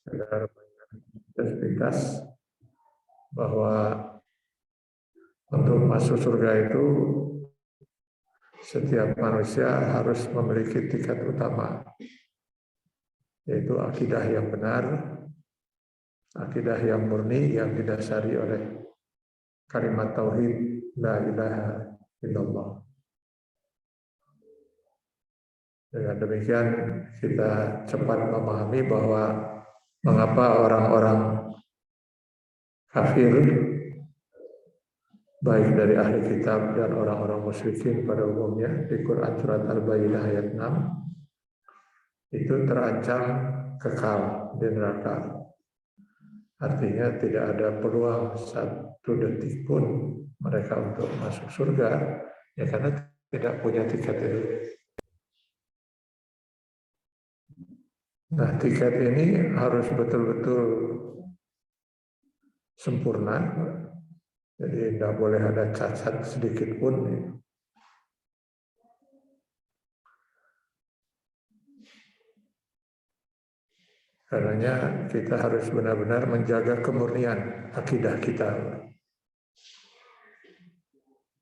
sekedar identitas bahwa untuk masuk surga itu setiap manusia harus memiliki tiket utama, yaitu akidah yang benar, akidah yang murni yang didasari oleh kalimat tauhid la ilaha illallah. Dengan demikian kita cepat memahami bahwa mengapa orang-orang kafir, baik dari ahli kitab dan orang-orang musyrikin pada umumnya, di Quran surat Al-Baqarah ayat 6 itu terancam kekal di neraka. Artinya tidak ada peluang satu detik pun mereka untuk masuk surga, ya karena tidak punya tiket itu. Nah, tiket ini harus betul-betul sempurna, jadi tidak boleh ada cacat sedikit pun. Karenanya kita harus benar-benar menjaga kemurnian akidah kita.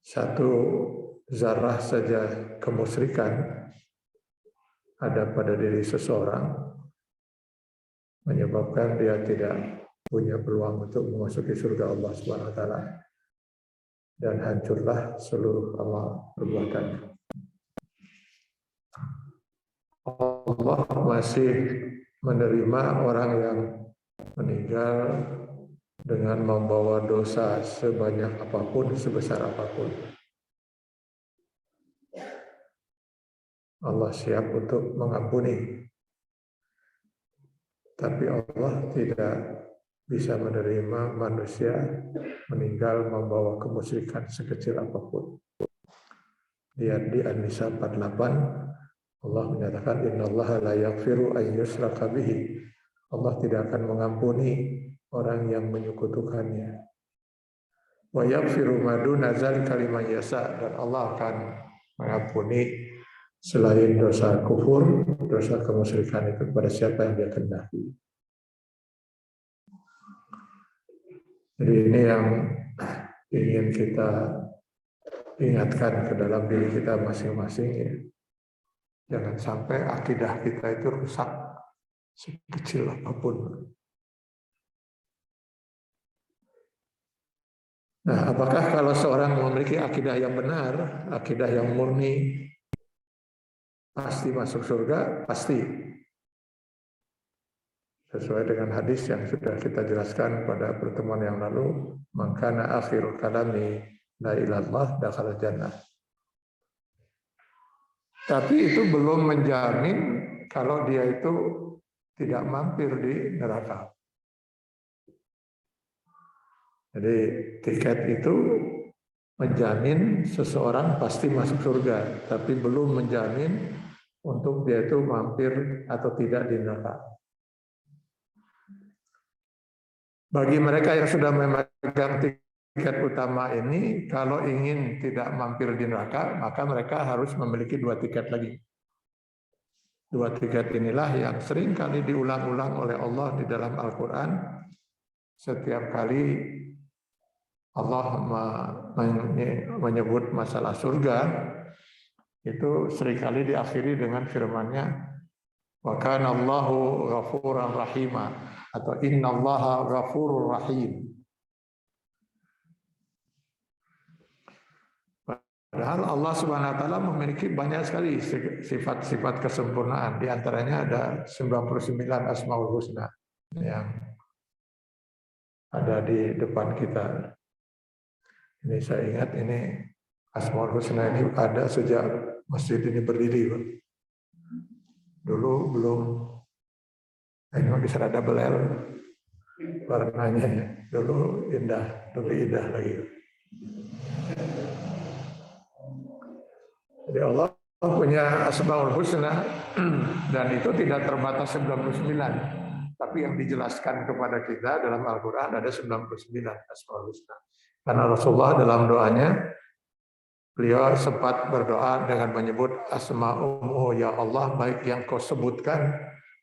Satu zarah saja kemusyrikan ada pada diri seseorang menyebabkan dia tidak punya peluang untuk memasuki surga Allah Subhanahu wa taala dan hancurlah seluruh amal perbuatannya. Allah masih menerima orang yang meninggal dengan membawa dosa sebanyak apapun, sebesar apapun. Allah siap untuk mengampuni. Tapi Allah tidak bisa menerima manusia meninggal membawa kemusyrikan sekecil apapun. Lihat di An-Nisa 48, Allah menyatakan innallaha la yaghfiru an yushraka bihi. Allah tidak akan mengampuni orang yang menyekutukannya. Wa yaghfiru ma duna dzalika liman yasha, dan Allah akan mengampuni selain dosa kufur, dosa kemusyrikan itu kepada siapa yang dia kehendaki. Jadi ini yang ingin kita ingatkan ke dalam diri kita masing-masing, ya. Jangan sampai akidah kita itu rusak sekecil apapun. Nah, apakah kalau seorang memiliki akidah yang benar, akidah yang murni, pasti masuk surga? Pasti. Sesuai dengan hadis yang sudah kita jelaskan pada pertemuan yang lalu, man kana akhirul kalami la ilallah dakhala jannah. Tapi itu belum menjamin kalau dia itu tidak mampir di neraka. Jadi tiket itu menjamin seseorang pasti masuk surga, tapi belum menjamin untuk dia itu mampir atau tidak di neraka. Bagi mereka yang sudah memegang tiket utama ini, kalau ingin tidak mampir di neraka, maka mereka harus memiliki 2 tiket lagi. 2 tiket inilah yang sering kali diulang-ulang oleh Allah di dalam Al-Quran. Setiap kali Allah menyebut masalah surga, itu seringkali diakhiri dengan firman-Nya, wa kana Allahu ghafuran rahima, atau innallaha ghafurur rahim. Padahal Allah Subhanahu wa taala memiliki banyak sekali sifat-sifat kesempurnaan. Di antaranya ada 99 Asmaul Husna yang ada di depan kita. Ini saya ingat, ini Asmaul Husna ini ada sejak masjid ini berdiri, Pak. Dulu belum ini bisa ada belel warnanya. Dulu indah, lebih indah lagi. Jadi Allah punya Asmaul Husna dan itu tidak terbatas 99. Tapi yang dijelaskan kepada kita dalam Al-Quran ada 99 Asmaul Husna. Karena Rasulullah dalam doanya, beliau sempat berdoa dengan menyebut Asma'umu ya Allah, baik yang kau sebutkan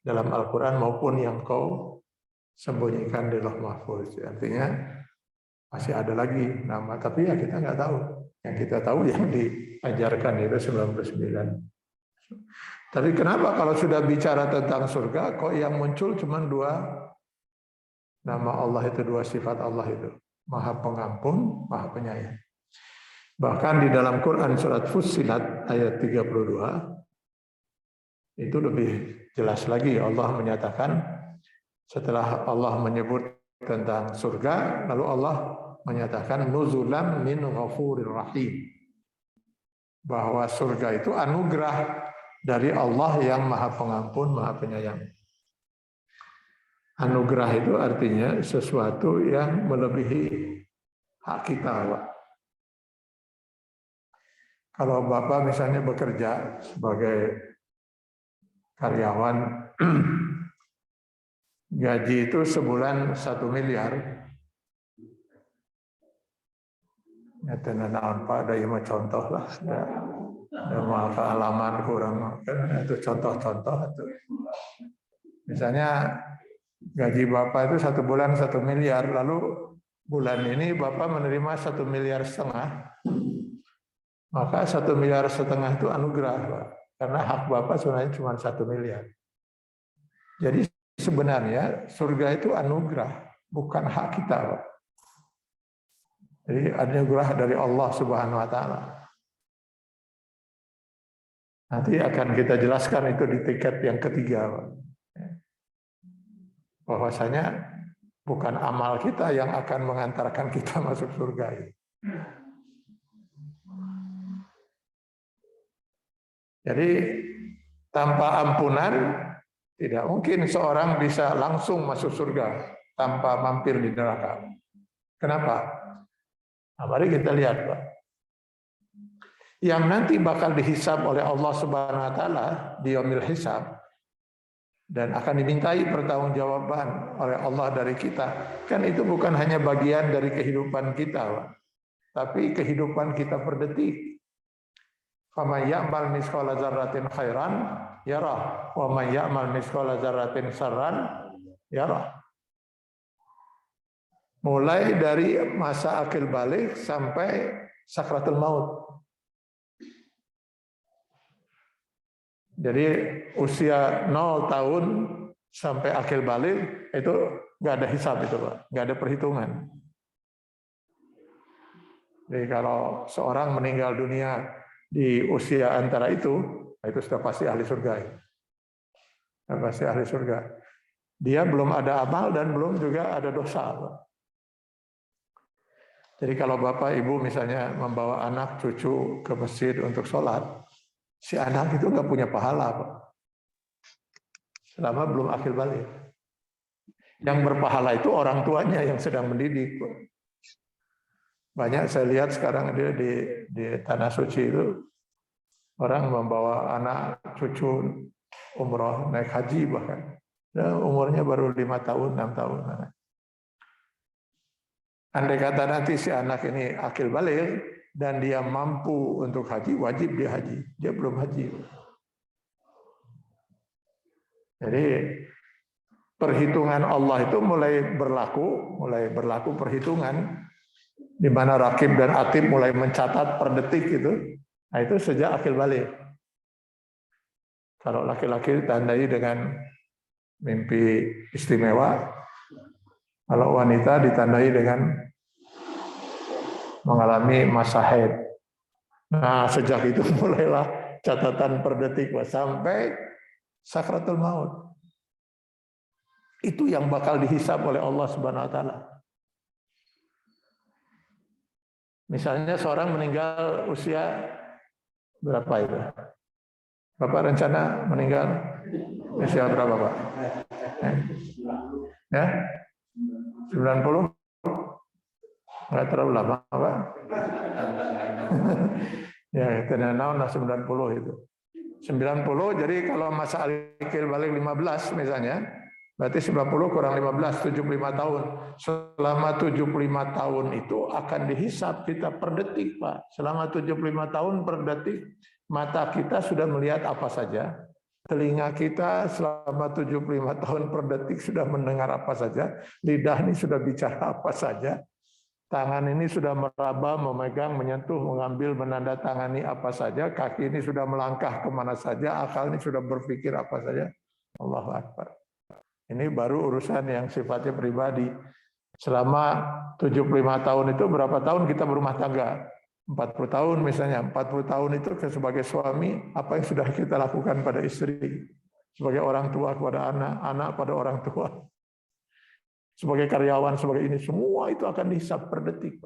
dalam Al-Quran maupun yang kau sembunyikan di Lauh Mahfuz. Artinya masih ada lagi nama, tapi ya kita nggak tahu. Yang kita tahu yang diajarkan itu 99. Tapi kenapa kalau sudah bicara tentang surga, kok yang muncul cuma 2 nama Allah itu, 2 sifat Allah itu. Maha Pengampun, Maha Penyayang. Bahkan di dalam Quran surat Fussilat ayat 32, itu lebih jelas lagi. Allah menyatakan, setelah Allah menyebut tentang surga, lalu Allah menyatakan nuzulam min ghafurir rahim, bahwa surga itu anugerah dari Allah yang Maha Pengampun, Maha Penyayang. Anugerah itu artinya sesuatu yang melebihi hak kita, Pak. Kalau Bapak misalnya bekerja sebagai karyawan, gaji itu sebulan 1 miliar. Ya, tenan Pak, ada yang contoh lah. Ya, maaf halaman kurang, itu contoh-contoh itu. Misalnya gaji Bapak itu 1 bulan 1 miliar, lalu bulan ini Bapak menerima 1,5 miliar, maka 1,5 miliar itu anugerah, Pak. Karena hak Bapak sebenarnya cuma 1 miliar. Jadi sebenarnya surga itu anugerah, bukan hak kita, Pak. Jadi anugerah dari Allah Subhanahu wa taala. Nanti akan kita jelaskan itu di tingkat yang ketiga, Pak. Bahwasanya bukan amal kita yang akan mengantarkan kita masuk surga. Jadi tanpa ampunan tidak mungkin seorang bisa langsung masuk surga tanpa mampir di neraka. Kenapa? Nah, mari kita lihat, Pak. Yang nanti bakal dihisab oleh Allah Subhanahu wa taala di yaumil hisab dan akan dimintai pertanggungjawaban oleh Allah dari kita, kan itu bukan hanya bagian dari kehidupan kita, Pak, tapi kehidupan kita per detik. Faman ya'mal mithqala dzarratin khairan yarah wa man ya'mal mithqala dzarratin syarran yarah. Mulai dari masa akil balik sampai sakratul maut. Jadi usia 0 tahun sampai akil balik itu nggak ada hisab itu, Pak, nggak ada perhitungan. Jadi kalau seorang meninggal dunia di usia antara itu sudah pasti ahli surga. Sudah pasti ahli surga. Dia belum ada amal dan belum juga ada dosa, Pak. Jadi kalau Bapak Ibu misalnya membawa anak cucu ke masjid untuk sholat, si anak itu nggak punya pahala, Pak, selama belum akil balik. Yang berpahala itu orang tuanya yang sedang mendidik, Pak. Banyak saya lihat sekarang di Tanah Suci itu orang membawa anak cucu umroh naik haji bahkan, dan umurnya baru 5 tahun 6 tahun. Andai kata nanti si anak ini akil balik dan dia mampu untuk haji, wajib dia haji. Dia belum haji. Jadi perhitungan Allah itu mulai berlaku perhitungan di mana rakib dan atib mulai mencatat per detik itu. Nah, itu sejak akil balik. Kalau laki-laki ditandai dengan mimpi istimewa, kalau wanita ditandai dengan mengalami masa haid. Nah, sejak itu mulailah catatan per detik sampai sakratul maut. Itu yang bakal dihisab oleh Allah Subhanahu wa taala. Misalnya seorang meninggal usia berapa itu? Bapak rencana meninggal usia berapa, Pak? Ya? 90? Nggak terlalu lama, Pak. Ya, karena naon 90 itu. 90, jadi kalau masa akil balik 15 misalnya, berarti 90 kurang 15, 75 tahun. Selama 75 tahun itu akan dihisab kita per detik, Pak. Selama 75 tahun per detik, mata kita sudah melihat apa saja, Telinga kita selama 75 tahun per detik sudah mendengar apa saja, lidah ini sudah bicara apa saja, tangan ini sudah meraba, memegang, menyentuh, mengambil, menandatangani apa saja, kaki ini sudah melangkah kemana saja, akal ini sudah berpikir apa saja. Allahu Akbar. Ini baru urusan yang sifatnya pribadi. Selama 75 tahun itu berapa tahun kita berumah tangga? 40 tahun misalnya, 40 tahun itu sebagai suami, apa yang sudah kita lakukan pada istri, sebagai orang tua kepada anak, anak pada orang tua, sebagai karyawan, sebagai ini, semua itu akan dihisab per detik.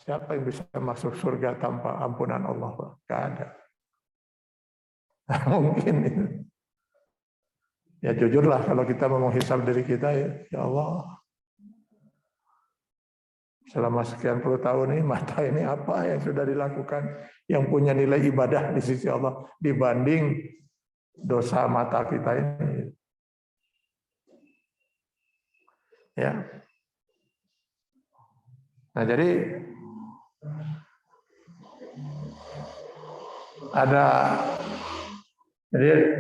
Siapa yang bisa masuk surga tanpa ampunan Allah? Gak ada. Mungkin itu. Ya jujurlah kalau kita mau menghisab diri kita, ya Allah, selama sekian puluh tahun ini, mata ini apa yang sudah dilakukan yang punya nilai ibadah di sisi Allah dibanding dosa mata kita ini. Ya. Nah, jadi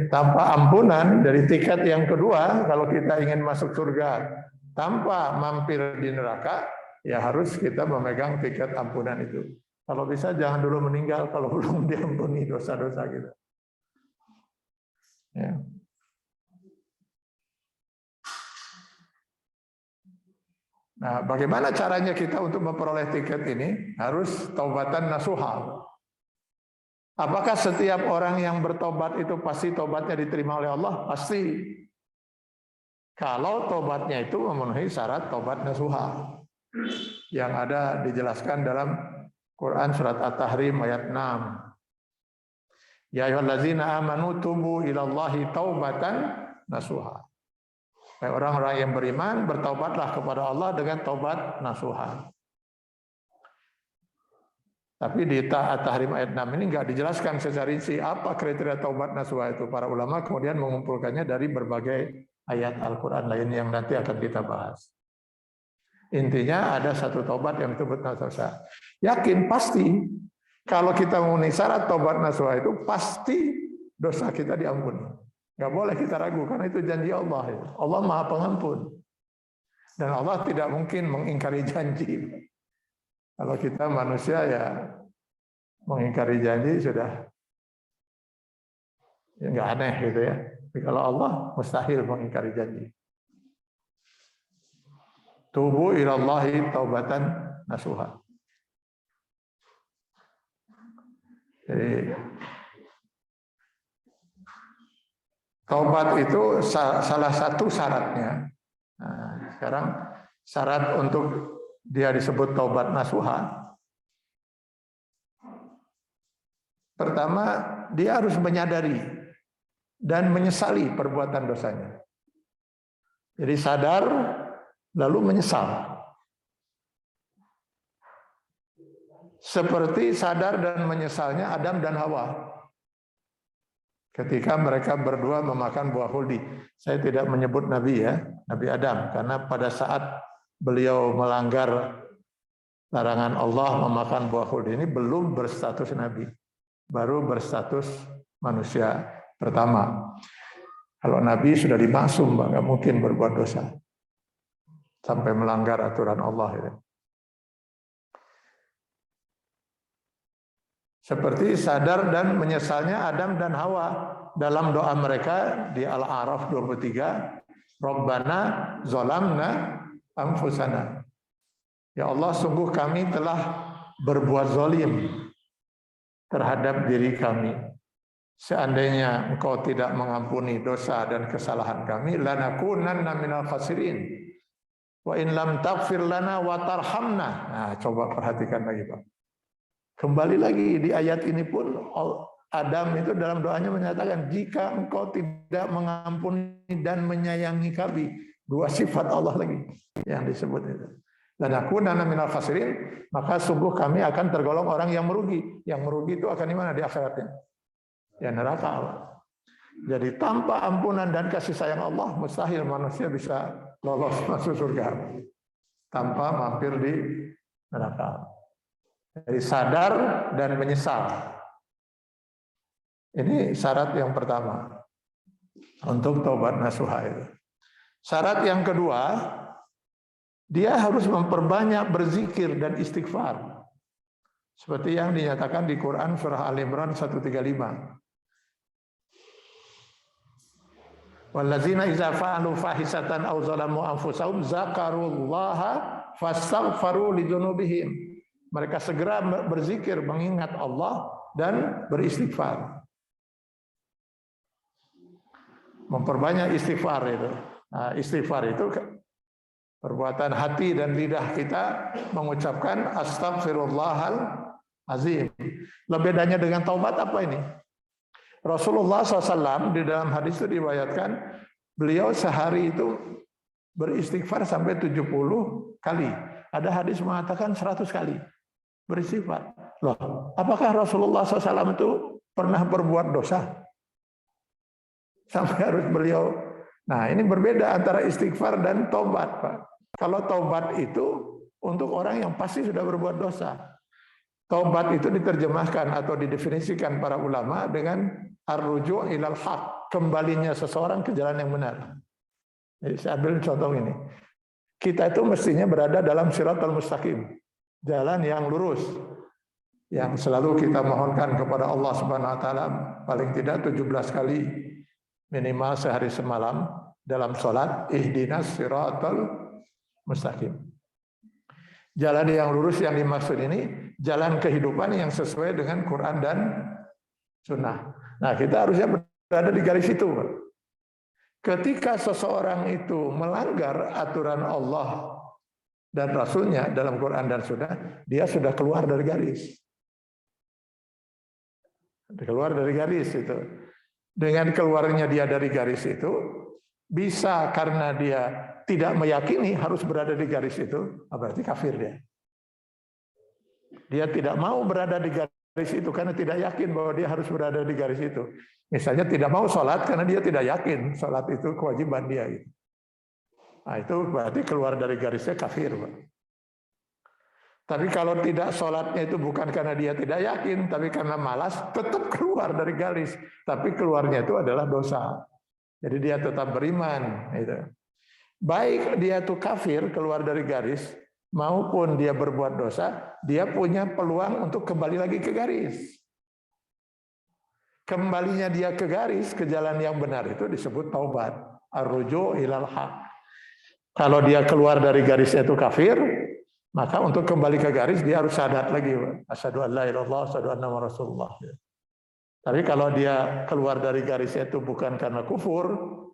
tanpa ampunan dari tiket yang kedua, kalau kita ingin masuk surga tanpa mampir di neraka, ya harus kita memegang tiket ampunan itu. Kalau bisa jangan dulu meninggal kalau belum diampuni dosa-dosa kita. Ya. Nah, bagaimana caranya kita untuk memperoleh tiket ini? Harus taubatan nasuha. Apakah setiap orang yang bertobat itu pasti tobatnya diterima oleh Allah? Pasti. Kalau tobatnya itu memenuhi syarat tobat nasuha. Yang ada dijelaskan dalam Quran surat At-Tahrim ayat 6. Ya ayyuhallazina amanu tubu ilallahi taubatan nasuha. Orang-orang yang beriman bertaubatlah kepada Allah dengan taubat nasuha. Tapi di At-Tahrim ayat 6 ini enggak dijelaskan secara rinci apa kriteria taubat nasuha itu. Para ulama kemudian mengumpulkannya dari berbagai ayat Al-Quran lain yang nanti akan kita bahas. Intinya ada satu tobat yang disebut nasuha. Yakin pasti kalau kita memenuhi syarat tobat nasuha itu pasti dosa kita diampuni. Nggak boleh kita ragu karena itu janji Allah. Allah Maha Pengampun. Dan Allah tidak mungkin mengingkari janji. Kalau kita manusia ya mengingkari janji sudah ya nggak aneh gitu ya. Tapi kalau Allah mustahil mengingkari janji. Tubu ilallahi taubatan nasuha. Jadi taubat itu salah satu syaratnya. Nah, sekarang syarat untuk dia disebut taubat nasuha. Pertama, dia harus menyadari dan menyesali perbuatan dosanya. Jadi sadar lalu menyesal. Seperti sadar dan menyesalnya Adam dan Hawa. Ketika mereka berdua memakan buah huldi. Saya tidak menyebut Nabi ya, Nabi Adam. Karena pada saat beliau melanggar larangan Allah memakan buah huldi ini belum berstatus Nabi. Baru berstatus manusia pertama. Kalau Nabi sudah dimaksum, nggak mungkin berbuat dosa. Sampai melanggar aturan Allah. Ya. Seperti sadar dan menyesalnya Adam dan Hawa dalam doa mereka di Al-A'raf 23, Rabbana zolamna anfusana. Ya Allah, sungguh kami telah berbuat zalim terhadap diri kami. Seandainya Engkau tidak mengampuni dosa dan kesalahan kami, lanakunanna minal khasirin. Wa in lam taghfir lana wa tarhamna. Nah, coba perhatikan lagi, Pak. Kembali lagi di ayat ini pun Adam itu dalam doanya menyatakan jika Engkau tidak mengampuni dan menyayangi kami, dua sifat Allah lagi yang disebut itu. Lanakunanna minal khasirin, maka sungguh kami akan tergolong orang yang merugi. Yang merugi itu akan di mana di akhiratnya? Ya neraka Allah. Jadi tanpa ampunan dan kasih sayang Allah mustahil manusia bisa lolos masuk surga tanpa mampir di neraka. Jadi sadar dan menyesal. Ini syarat yang pertama untuk taubat nasuha itu. Syarat yang kedua, dia harus memperbanyak berzikir dan istighfar. Seperti yang dinyatakan di Quran surah Al-Imran 135. Wallazina idza fa'alu fahisatan aw zalamu anfusahum zakarullaha fastaghfaru lidzunubihim. Mereka segera berzikir, mengingat Allah dan beristighfar. Memperbanyak istighfar itu. Nah, istighfar itu perbuatan hati dan lidah kita mengucapkan astagfirullahal azim. Bedanya dengan taubat apa ini? Rasulullah SAW di dalam hadis itu diriwayatkan beliau sehari itu beristighfar sampai 70 kali. Ada hadis mengatakan 100 kali beristighfar. Loh, apakah Rasulullah SAW itu pernah berbuat dosa? Sampai harus beliau. Nah, ini berbeda antara istighfar dan taubat, Pak. Kalau taubat itu untuk orang yang pasti sudah berbuat dosa. Taubat itu diterjemahkan atau didefinisikan para ulama dengan ar-ruju' ilal haq, kembalinya seseorang ke jalan yang benar. Jadi saya ambil contoh ini. Kita itu mestinya berada dalam siratal mustaqim, jalan yang lurus, yang selalu kita mohonkan kepada Allah Subhanahu wa taala paling tidak 17 kali minimal sehari semalam dalam sholat, ihdinas siratal mustaqim. Jalan yang lurus yang dimaksud ini jalan kehidupan yang sesuai dengan Quran dan Sunnah. Nah, kita harusnya berada di garis itu. Ketika seseorang itu melanggar aturan Allah dan Rasulnya dalam Quran dan Sunnah, dia sudah keluar dari garis. Keluar dari garis itu. Dengan keluarnya dia dari garis itu, bisa karena dia tidak meyakini harus berada di garis itu, berarti kafir dia. Dia tidak mau berada di garis itu karena tidak yakin bahwa dia harus berada di garis itu. Misalnya tidak mau sholat karena dia tidak yakin sholat itu kewajiban dia. Nah, itu berarti keluar dari garisnya kafir, Pak. Tapi kalau tidak sholatnya itu bukan karena dia tidak yakin, tapi karena malas, tetap keluar dari garis. Tapi keluarnya itu adalah dosa. Jadi dia tetap beriman. Baik dia itu kafir, keluar dari garis, maupun dia berbuat dosa, dia punya peluang untuk kembali lagi ke garis. Kembalinya dia ke garis, ke jalan yang benar itu disebut taubat. Ar-ruju' ilal haq. Kalau dia keluar dari garisnya itu kafir, maka untuk kembali ke garis dia harus syahadat lagi, asyhadu an la ilaha illallah, asyhadu anna rasulullah. Tapi kalau dia keluar dari garisnya itu bukan karena kufur,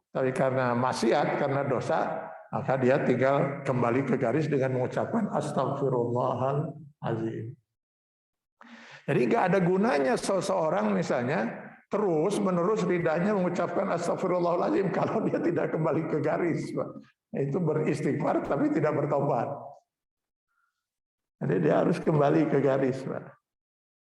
tapi karena maksiat, karena dosa, maka dia tinggal kembali ke garis dengan mengucapkan astagfirullahal azim. Jadi nggak ada gunanya seseorang misalnya terus menerus lidahnya mengucapkan astagfirullahal azim kalau dia tidak kembali ke garis, itu beristighfar tapi tidak bertobat. Jadi dia harus kembali ke garis, Pak.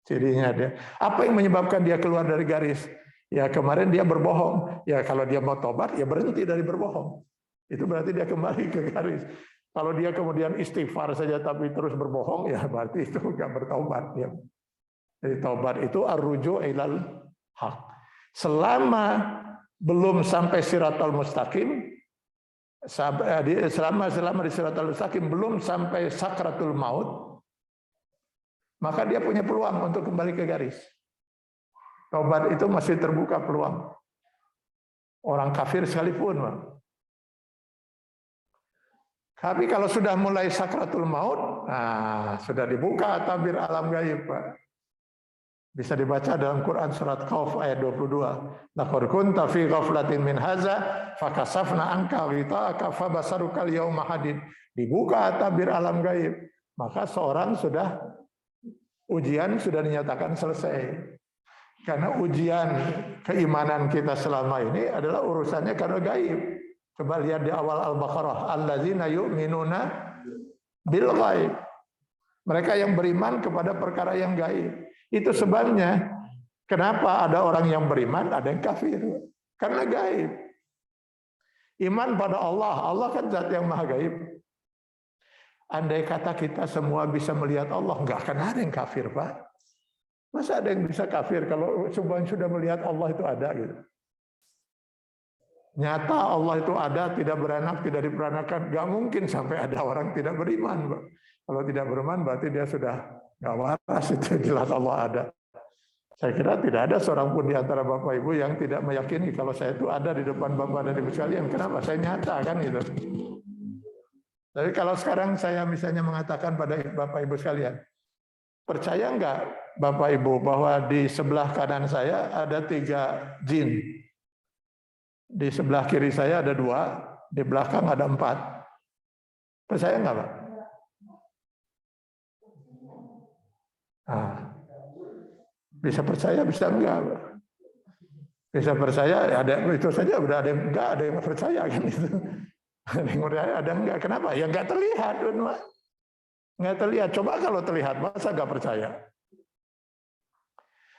Cirinya dia. Apa yang menyebabkan dia keluar dari garis? Ya kemarin dia berbohong. Ya kalau dia mau tobat, ya berhenti dari berbohong. Itu berarti dia kembali ke garis. Kalau dia kemudian istighfar saja tapi terus berbohong, ya berarti itu nggak bertobat. Ya. Jadi taubat itu ar-ruju' ilal haq. Selama belum sampai siratal mustaqim, selama di siratal mustaqim belum sampai sakratul maut, maka dia punya peluang untuk kembali ke garis. Taubat itu masih terbuka peluang. Orang kafir sekalipun. Tapi kalau sudah mulai sakratul maut, nah sudah dibuka tabir alam gaib, Pak. Bisa dibaca dalam Quran surat Qauf ayat 22. Laqad kunta fi ghaflatin min hadza fakasafna anka ghita'aka fabasarukal yauma hadid. Dibuka tabir alam gaib. Maka seorang sudah ujian sudah dinyatakan selesai. Karena ujian keimanan kita selama ini adalah urusannya karena gaib. Coba lihat di awal Al-Baqarah, allazina yu'minuna bil ghaib. Mereka yang beriman kepada perkara yang gaib. Itu sebabnya kenapa ada orang yang beriman, ada yang kafir. Karena gaib. Iman pada Allah, Allah kan zat yang maha gaib. Andai kata kita semua bisa melihat Allah, nggak akan ada yang kafir, Pak. Masa ada yang bisa kafir kalau sudah melihat Allah itu ada gitu? Nyata Allah itu ada, tidak beranak, tidak diperanakan. Gak mungkin sampai ada orang tidak beriman. Kalau tidak beriman berarti dia sudah gak waras, itu jelas Allah ada. Saya kira tidak ada seorang pun di antara Bapak Ibu yang tidak meyakini kalau saya itu ada di depan Bapak dan Ibu sekalian. Kenapa? Saya nyata kan gitu. Tapi kalau sekarang saya misalnya mengatakan pada Bapak Ibu sekalian, percaya nggak Bapak Ibu bahwa di sebelah kanan saya ada 3 jin, di sebelah kiri saya ada 2, di belakang ada 4. Percaya nggak Pak? Nah, bisa percaya, bisa enggak Pak? Bisa percaya, ada itu saja udah ada yang enggak, ada yang percaya kan itu. Ada yang percaya, ada enggak. Kenapa? Ya enggak terlihat, enggak terlihat. Coba kalau terlihat, masa enggak percaya?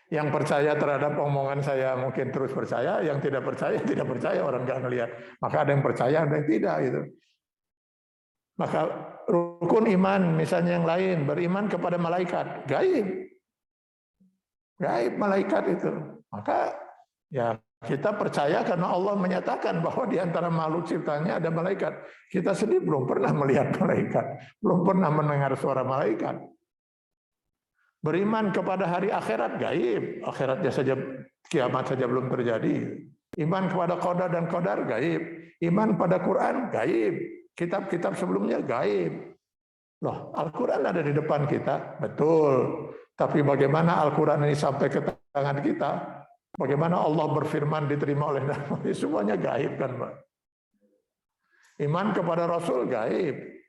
Yang percaya terhadap omongan saya mungkin terus percaya, yang tidak percaya, orang enggak ngelihat. Maka ada yang percaya, ada yang tidak gitu. Maka rukun iman misalnya yang lain, beriman kepada malaikat, gaib. Gaib malaikat itu. Maka ya kita percaya karena Allah menyatakan bahwa di antara makhluk ciptanya ada malaikat. Kita sendiri belum pernah melihat malaikat, belum pernah mendengar suara malaikat. Beriman kepada hari akhirat, gaib. Akhiratnya saja, kiamat saja belum terjadi. Iman kepada qadar dan qadar, gaib. Iman pada Quran, gaib. Kitab-kitab sebelumnya, gaib. Loh, Al-Quran ada di depan kita, betul. Tapi bagaimana Al-Quran ini sampai ke tangan kita? Bagaimana Allah berfirman diterima oleh Nabi? Semuanya gaib kan, Pak? Iman kepada Rasul gaib.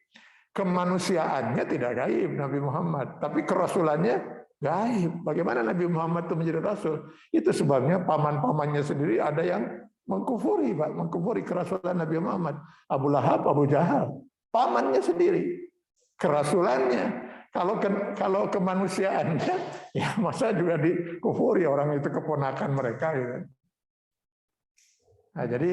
Kemanusiaannya tidak gaib Nabi Muhammad, tapi kerasulannya gaib. Bagaimana Nabi Muhammad itu menjadi Rasul? Itu sebabnya paman-pamannya sendiri ada yang mengkufuri, Pak, mengkufuri kerasulan Nabi Muhammad. Abu Lahab, Abu Jahal, pamannya sendiri. Kerasulannya. Kalau kemanusiaannya, ya masa juga dikufuri, orang itu keponakan mereka. Gitu. Nah, jadi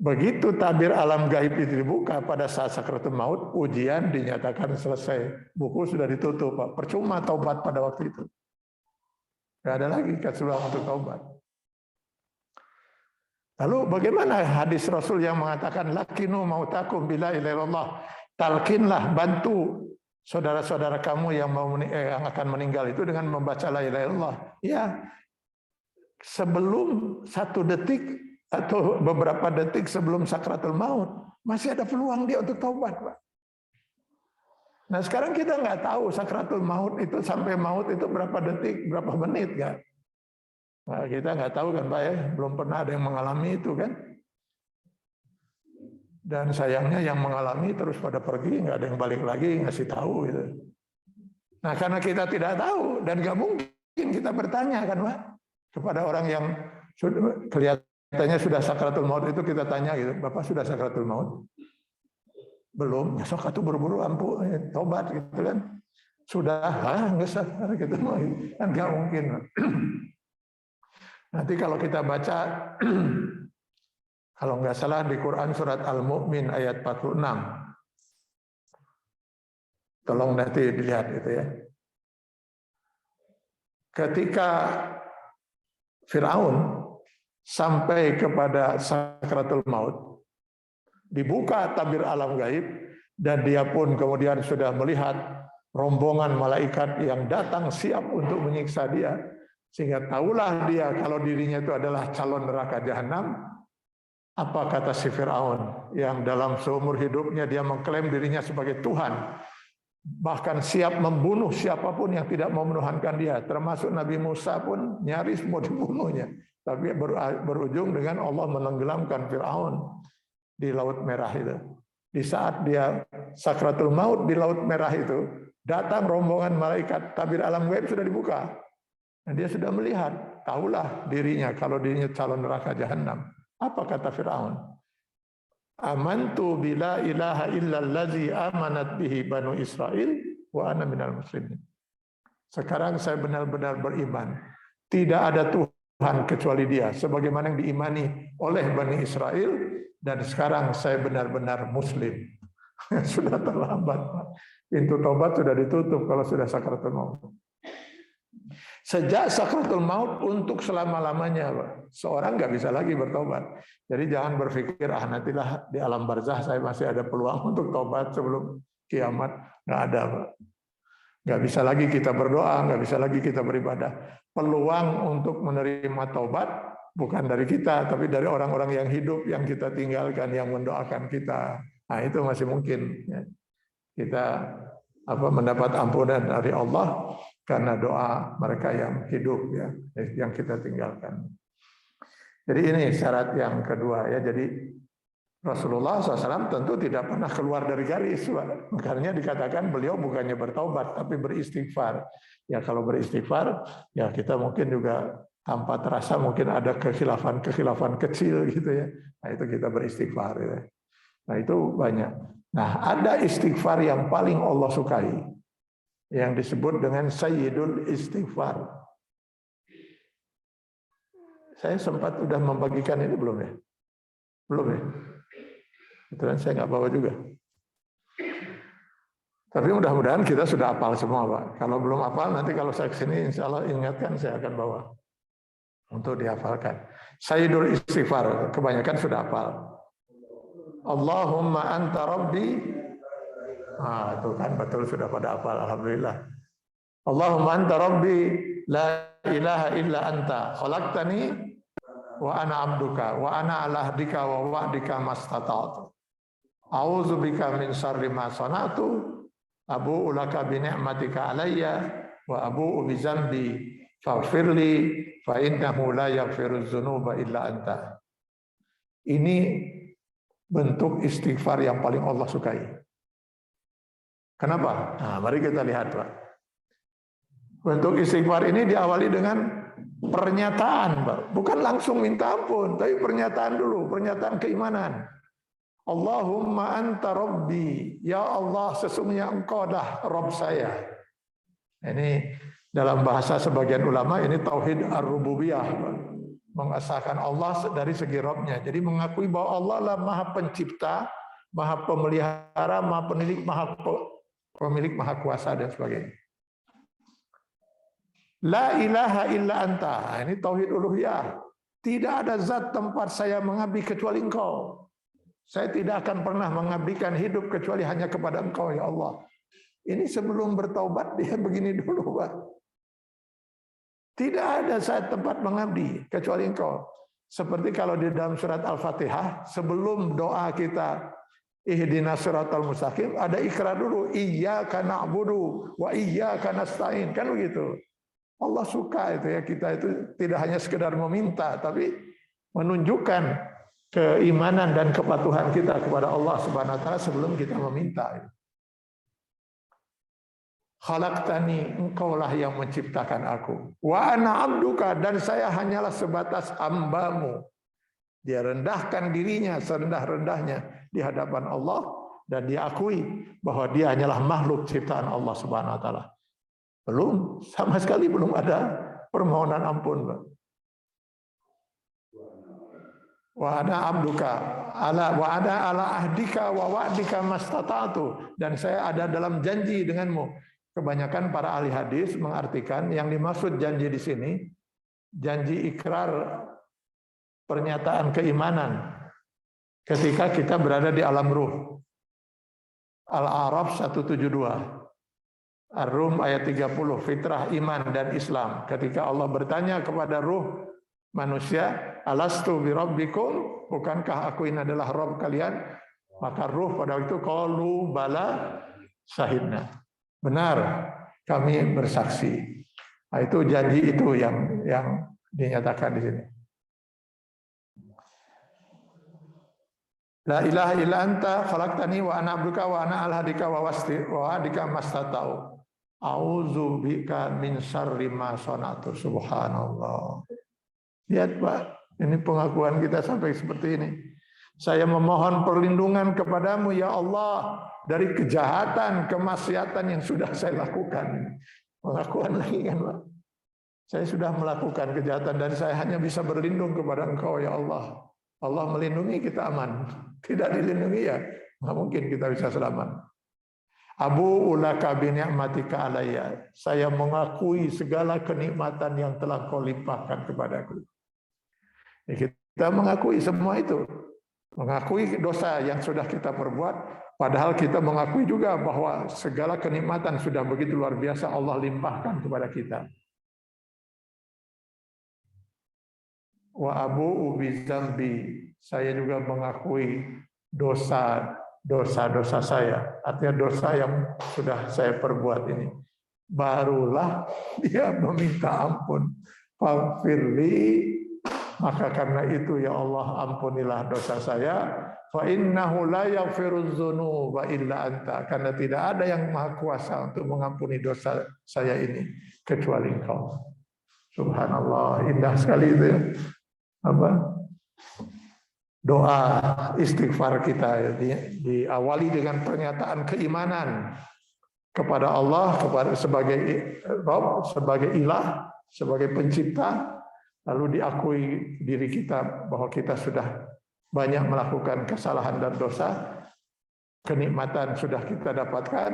begitu tabir alam gaib itu dibuka pada saat sakratul maut, ujian dinyatakan selesai. Buku sudah ditutup, Pak. Percuma taubat pada waktu itu. Tidak ada lagi kesempatan untuk taubat. Lalu bagaimana hadis Rasul yang mengatakan lakinu mautakum bila ilallah, talkinlah, bantu saudara-saudara kamu yang yang akan meninggal itu dengan membaca la ilaha illallah. Ya, sebelum 1 detik atau beberapa detik sebelum sakratul maut masih ada peluang dia untuk taubat, Pak. Nah sekarang kita nggak tahu sakratul maut itu sampai maut itu berapa detik, berapa menit kan? Nah, kita nggak tahu kan Pak ya, belum pernah ada yang mengalami itu kan. Dan sayangnya yang mengalami terus pada pergi, nggak ada yang balik lagi ngasih tahu gitu. Nah karena kita tidak tahu dan nggak mungkin kita bertanya kan Pak kepada orang yang kelihatannya sudah sakratul maut itu, kita tanya gitu, Bapak sudah sakratul maut? Belum, ya sok atuh buru-buru ampun tobat gitu kan. Sudah, nggak sadar gitu kan nggak mungkin. Nanti kalau kita baca kalau nggak salah di Quran surat Al-Mu'min ayat 46. Tolong nanti dilihat itu ya. Ketika Fir'aun sampai kepada sakratul maut, dibuka tabir alam gaib, dan dia pun kemudian sudah melihat rombongan malaikat yang datang siap untuk menyiksa dia, sehingga tahulah dia kalau dirinya itu adalah calon neraka jahanam. Apa kata si Fir'aun yang dalam seumur hidupnya dia mengklaim dirinya sebagai Tuhan, bahkan siap membunuh siapapun yang tidak mau menuhankan dia, termasuk Nabi Musa pun nyaris mau dibunuhnya, tapi berujung dengan Allah menenggelamkan Fir'aun di Laut Merah itu. Di saat dia sakratul maut di Laut Merah itu, datang rombongan malaikat, tabir alam gaib sudah dibuka. Dan dia sudah melihat, tahulah dirinya kalau dirinya calon neraka jahanam. Apa kata Fir'aun? Amantu bila ilaha illallazi amanat bihi banu Israel wa ana minal muslimin. Sekarang saya benar-benar beriman. Tidak ada Tuhan kecuali Dia, sebagaimana yang diimani oleh Bani Israel, dan sekarang saya benar-benar muslim. Sudah terlambat, Pak. Pintu tobat sudah ditutup kalau sudah sakratul maut. Sejak sakratul maut untuk selama-lamanya, Pak. Seorang nggak bisa lagi bertobat. Jadi jangan berpikir, nantilah di alam barzah saya masih ada peluang untuk tobat sebelum kiamat. Nggak ada, Pak. Nggak bisa lagi kita berdoa, nggak bisa lagi kita beribadah. Peluang untuk menerima taubat bukan dari kita, tapi dari orang-orang yang hidup, yang kita tinggalkan, yang mendoakan kita. Nah, itu masih mungkin kita mendapat ampunan dari Allah karena doa mereka yang hidup, ya, yang kita tinggalkan. Jadi ini syarat yang kedua, ya. Jadi Rasulullah SAW tentu tidak pernah keluar dari garis, Pak. Makanya dikatakan beliau bukannya bertaubat, tapi beristighfar. Ya kalau beristighfar, ya kita mungkin juga tanpa terasa mungkin ada kekhilafan kecil gitu ya. Nah itu kita beristighfar. Ya. Nah itu banyak. Nah ada istighfar yang paling Allah sukai, yang disebut dengan Sayyidul Istighfar. Saya sempat sudah membagikan ini belum ya? Belum ya? Kebetulan saya nggak bawa juga. Tapi mudah-mudahan kita sudah hafal semua, Pak. Kalau belum hafal, nanti kalau saya kesini, insya Allah ingatkan, saya akan bawa untuk dihafalkan. Sayyidul Istighfar, kebanyakan sudah hafal. Allahumma anta rabbi. Itu kan betul sudah pada hafal, alhamdulillah. Allahumma anta rabbi, la ilaha illa anta, khalaqtani wa ana abduka, wa ana ala ahdika wa wa'dika mastata'tu. A'udzubika min syarri ma sana'tu, abu'u laka bi ni'matika alayya wa abu'u bi dzambi faghfirli fa innahu la yaghfiru dzunuba illa anta. Ini bentuk istighfar yang paling Allah sukai. Kenapa? Nah, mari kita lihat, Pak. Bentuk istighfar ini diawali dengan pernyataan, Pak. Bukan langsung minta ampun, tapi pernyataan dulu, pernyataan keimanan. Allahumma anta rabbi, ya Allah sesungguhnya engkau dah Rabb saya. Ini dalam bahasa sebagian ulama ini tauhid ar-rububiyah, mengesahkan Allah dari segi Rabbnya. Jadi mengakui bahwa Allah lah Maha Pencipta, Maha Pemelihara, Maha Pemilik, Maha Kuasa dan sebagainya. La ilaha illa anta, ini tauhid uluhiyah. Tidak ada zat tempat saya mengabdi kecuali engkau. Saya tidak akan pernah mengabdikan hidup kecuali hanya kepada engkau, ya Allah. Ini sebelum bertaubat dia begini dulu, Pak. Tidak ada saya tempat mengabdi kecuali engkau. Seperti kalau di dalam surat Al-Fatihah, sebelum doa kita ihdinas siratal mustaqim, ada ikrar dulu, iyyaka na'budu wa iyyaka nasta'in, kan begitu. Allah suka itu ya, kita itu tidak hanya sekedar meminta, tapi menunjukkan keimanan dan kepatuhan kita kepada Allah Subhanahu wa taala sebelum kita meminta. Khalaqtani, engkaulah yang menciptakan aku. Wa ana abduka, dan saya hanyalah sebatas hambamu. Dia rendahkan dirinya serendah-rendahnya di hadapan Allah dan diakui bahwa dia hanyalah makhluk ciptaan Allah Subhanahu wa taala. Belum, sama sekali belum ada permohonan ampun, Pak. Wa ana abduka wa ana ala ahdika wa wa'dika mastata'tu, dan saya ada dalam janji denganmu. Kebanyakan para ahli hadis mengartikan yang dimaksud janji di sini janji ikrar, pernyataan keimanan ketika kita berada di alam ruh. Al-A'raf 172, Ar-Rum ayat 30, fitrah iman dan Islam. Ketika Allah bertanya kepada ruh manusia, alastu birabbikum, bukankah aku ini adalah Rabb kalian? Maka ruh pada waktu qalu bala syahidna, benar kami bersaksi. Nah, itu janji itu yang dinyatakan di sini. La ilaha illa anta khalaqtani wa ana abduka wa ana al-hadika wa wa'dika mastata'u. A'udzu bika min syarri ma sana'tu. Subhanallah. Lihat, Pak, ini pengakuan kita sampai seperti ini. Saya memohon perlindungan kepadamu, ya Allah, dari kejahatan, kemaksiatan yang sudah saya lakukan. Pengakuan lagi kan, Pak. Saya sudah melakukan kejahatan dan saya hanya bisa berlindung kepada Engkau, ya Allah. Allah melindungi, kita aman. Tidak dilindungi, ya nggak mungkin kita bisa selamat. Abu ulaka bi ni'matika alayya. Saya mengakui segala kenikmatan yang telah kau limpahkan kepadaku. Ya, kita mengakui semua itu. Mengakui dosa yang sudah kita perbuat, padahal kita mengakui juga bahwa segala kenikmatan sudah begitu luar biasa Allah limpahkan kepada kita. Wa abu bi dzambi. Saya juga mengakui dosa-dosa saya, artinya dosa yang sudah saya perbuat ini. Barulah dia meminta ampun. Faghfirli, maka karena itu ya Allah ampunilah dosa saya. Fa innahu la yaghfirudz dzunuba illa anta, karena tidak ada yang maha kuasa untuk mengampuni dosa saya ini kecuali Engkau. Subhanallah, indah sekali itu ya. Doa istighfar kita diawali dengan pernyataan keimanan kepada Allah, kepada sebagai Rabb, sebagai Ilah, sebagai pencipta, lalu diakui diri kita bahwa kita sudah banyak melakukan kesalahan dan dosa, kenikmatan sudah kita dapatkan,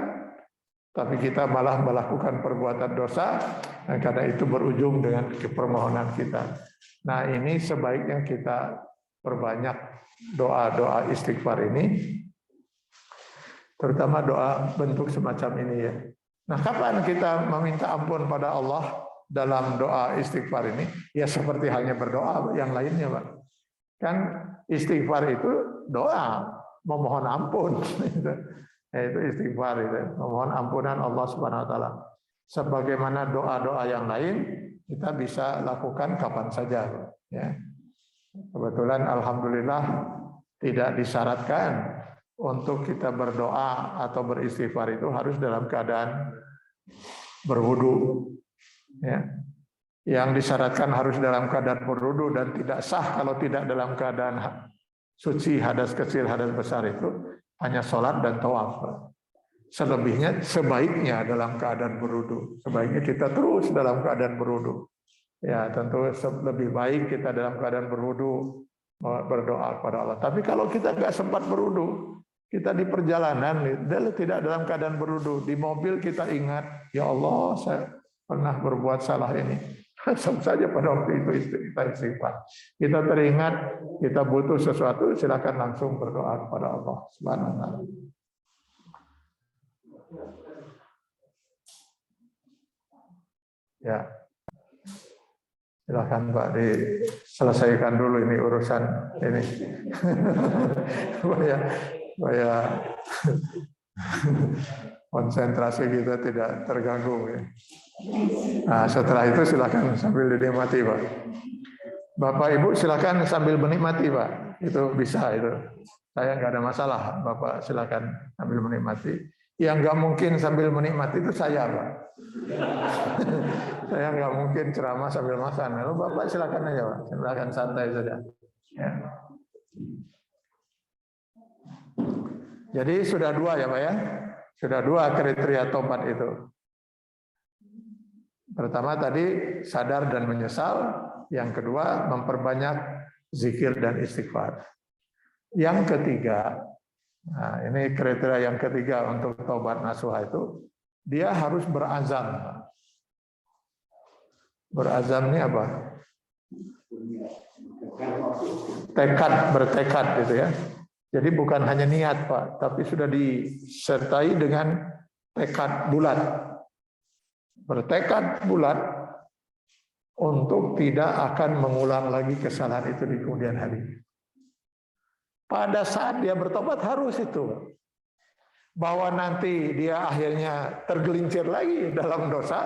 tapi kita malah melakukan perbuatan dosa, dan karena itu berujung dengan permohonan kita. Nah, ini sebaiknya kita perbanyak doa-doa istighfar ini, terutama doa bentuk semacam ini ya. Nah, kapan kita meminta ampun pada Allah dalam doa istighfar ini? Ya seperti halnya berdoa yang lainnya, Pak. Kan istighfar itu doa, memohon ampun. Itu istighfar itu, memohon ampunan Allah Subhanahu wa taala. Sebagaimana doa-doa yang lain kita bisa lakukan kapan saja, ya. Kebetulan alhamdulillah tidak disyaratkan untuk kita berdoa atau beristighfar itu harus dalam keadaan berwudu, ya. Yang disyaratkan harus dalam keadaan berwudu dan tidak sah kalau tidak dalam keadaan suci, hadas kecil, hadas besar itu hanya sholat dan tawaf. Selebihnya sebaiknya dalam keadaan berwudu. Sebaiknya kita terus dalam keadaan berwudu. Ya, tentu lebih baik kita dalam keadaan berwudu berdoa kepada Allah. Tapi kalau kita nggak sempat berwudu, kita di perjalanan tidak dalam keadaan berwudu, di mobil kita ingat, ya Allah saya pernah berbuat salah ini. Langsung saja pada waktu itu kita istighfar. Kita teringat kita butuh sesuatu, silakan langsung berdoa kepada Allah Subhanahu wa taala. Ya. Silakan Pak, diselesaikan dulu ini urusan ini. supaya konsentrasi kita tidak terganggu. Ya. Nah, setelah itu silakan sambil dinikmati Pak. Bapak Ibu silakan sambil menikmati Pak. Itu bisa itu. Saya nggak ada masalah. Bapak silakan sambil menikmati. Yang nggak mungkin sambil menikmati itu saya Pak. Saya nggak mungkin ceramah sambil makan. Lalu Bapak silakan aja Pak. Silakan santai saja. Ya. Jadi sudah dua ya Pak ya. Sudah dua kriteria tobat itu. Pertama tadi sadar dan menyesal. Yang kedua memperbanyak zikir dan istighfar. Yang ketiga, nah ini kriteria yang ketiga untuk tobat nasuha itu, dia harus berazam. Berazam ini apa? Bertekad gitu ya. Jadi bukan hanya niat Pak, tapi sudah disertai dengan tekad bulat. Bertekad bulat untuk tidak akan mengulang lagi kesalahan itu di kemudian hari. Pada saat dia bertobat harus itu. Bahwa nanti dia akhirnya tergelincir lagi dalam dosa,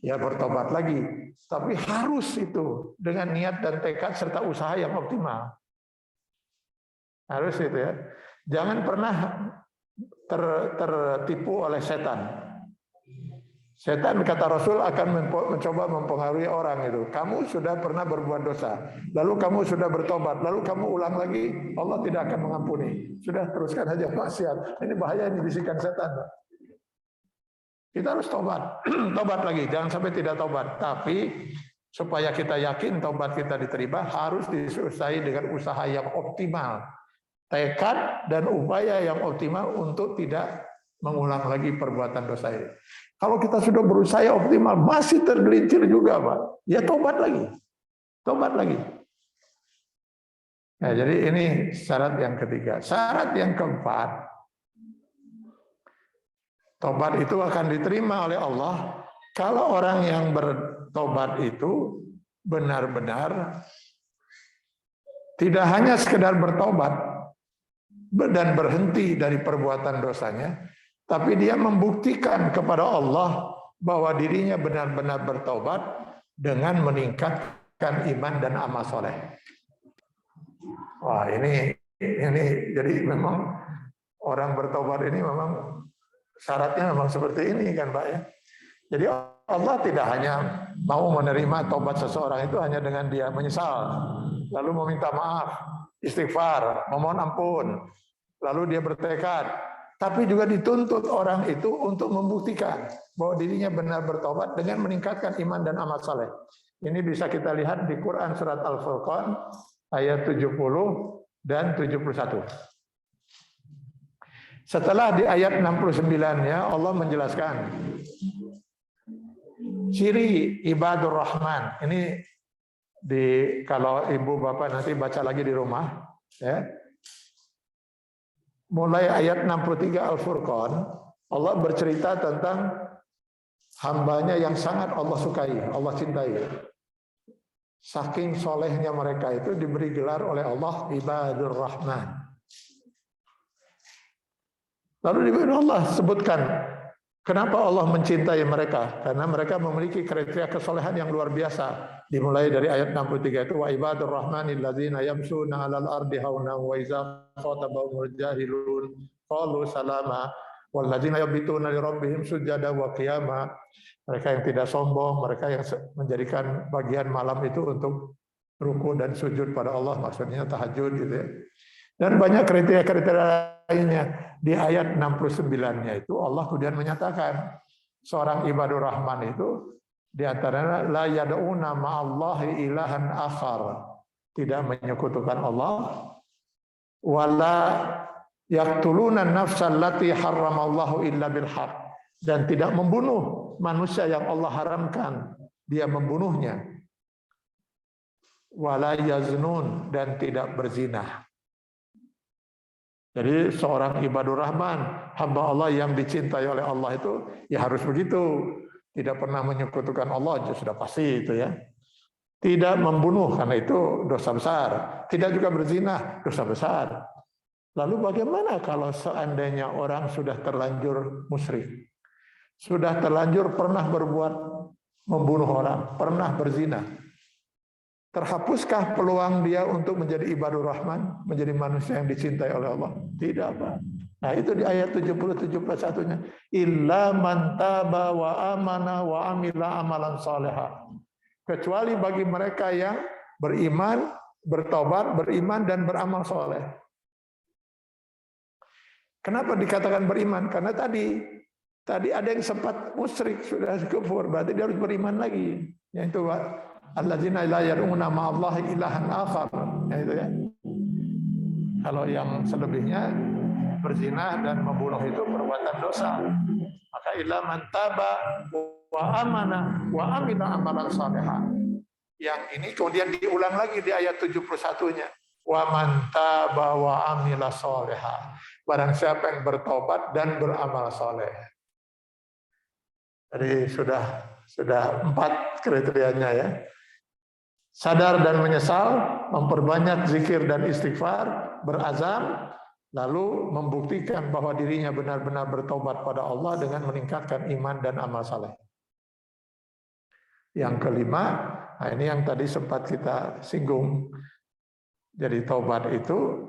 ya bertobat lagi. Tapi harus itu dengan niat dan tekad serta usaha yang optimal. Harus itu ya. Jangan pernah tertipu oleh setan. Setan kata Rasul akan mencoba mempengaruhi orang itu. Kamu sudah pernah berbuat dosa, lalu kamu sudah bertobat, lalu kamu ulang lagi, Allah tidak akan mengampuni. Sudah teruskan aja maksiat. Ini bahaya, ini bisikan setan. Kita harus tobat, tobat lagi. Jangan sampai tidak tobat. Tapi supaya kita yakin tobat kita diterima, harus disertai dengan usaha yang optimal, tekad dan upaya yang optimal untuk tidak mengulang lagi perbuatan dosa ini. Kalau kita sudah berusaha optimal, masih tergelincir juga, Pak. Ya tobat lagi. Tobat lagi. Nah, jadi ini syarat yang ketiga. Syarat yang keempat, tobat itu akan diterima oleh Allah kalau orang yang bertobat itu benar-benar tidak hanya sekedar bertobat dan berhenti dari perbuatan dosanya, tapi dia membuktikan kepada Allah bahwa dirinya benar-benar bertobat dengan meningkatkan iman dan amal soleh. Wah, ini jadi memang orang bertobat ini memang syaratnya memang seperti ini kan, Pak ya. Jadi Allah tidak hanya mau menerima tobat seseorang itu hanya dengan dia menyesal, lalu meminta maaf, istighfar, memohon ampun, lalu dia bertekad, tapi juga dituntut orang itu untuk membuktikan bahwa dirinya benar bertobat dengan meningkatkan iman dan amal saleh. Ini bisa kita lihat di Quran surat Al-Furqan ayat 70 dan 71. Setelah di ayat 69-nya Allah menjelaskan ciri ibadur rahman. Ini kalau ibu bapak nanti baca lagi di rumah, ya. Mulai ayat 63 Al-Furqan, Allah bercerita tentang hambanya yang sangat Allah sukai, Allah cintai. Saking solehnya mereka itu diberi gelar oleh Allah ibadur rahman. Lalu Allah sebutkan kenapa Allah mencintai mereka, karena mereka memiliki kriteria kesolehan yang luar biasa. Dimulai dari ayat 63 itu wa ibadur rahmanil ladzina yamshuna 'alal ardi hauna wa idza khatabahumul jahilun qalu salama wal ladzina yabituna li rabbihim sujada wa qiyama. Mereka yang tidak sombong, mereka yang menjadikan bagian malam itu untuk ruku dan sujud pada Allah, maksudnya tahajud gitu ya. Dan banyak kriteria-kriteria lainnya. Di ayat 69-nya itu Allah kemudian menyatakan seorang ibadur rahman itu di antaranya la yad'una ma'allahi ilahan akhar, tidak menyekutukan Allah, wala yaqtuluna an-nafsal lati harramallahu illa bil haqq, dan tidak membunuh manusia yang Allah haramkan dia membunuhnya, wala yaznun, dan tidak berzina. Jadi seorang ibadur rahman, hamba Allah yang dicintai oleh Allah itu ya harus begitu. Tidak pernah menyekutukan Allah, sudah pasti itu ya. Tidak membunuh, karena itu dosa besar. Tidak juga berzina, dosa besar. Lalu bagaimana kalau seandainya orang sudah terlanjur musyrik? Sudah terlanjur pernah berbuat membunuh orang, pernah berzina. Terhapuskah peluang dia untuk menjadi ibadur rahman, menjadi manusia yang dicintai oleh Allah? Tidak, Pak. Nah, itu di ayat 70-71-nya. Illa man taba wa amana wa amila amalan salihah. Kecuali bagi mereka yang beriman, bertobat, beriman dan beramal soleh. Kenapa dikatakan beriman? Karena tadi ada yang sempat musyrik, sudah kufur, berarti dia harus beriman lagi. Yaitu alladzina la yad'una ma'allahi ilahan akhar. Ya, itu ya. Kalau yang selebihnya berzina dan membunuh itu perbuatan dosa. Maka illa man taba wa amana wa amila amalan salihah. Yang ini kemudian diulang lagi di ayat 71-nya. Wa man taba wa amila salihah. Barang siapa yang bertobat dan beramal saleh. Jadi sudah 4 kriterianya ya. Sadar dan menyesal, memperbanyak zikir dan istighfar, berazam, lalu membuktikan bahwa dirinya benar-benar bertobat pada Allah dengan meningkatkan iman dan amal saleh. Yang kelima, nah ini yang tadi sempat kita singgung. Jadi taubat itu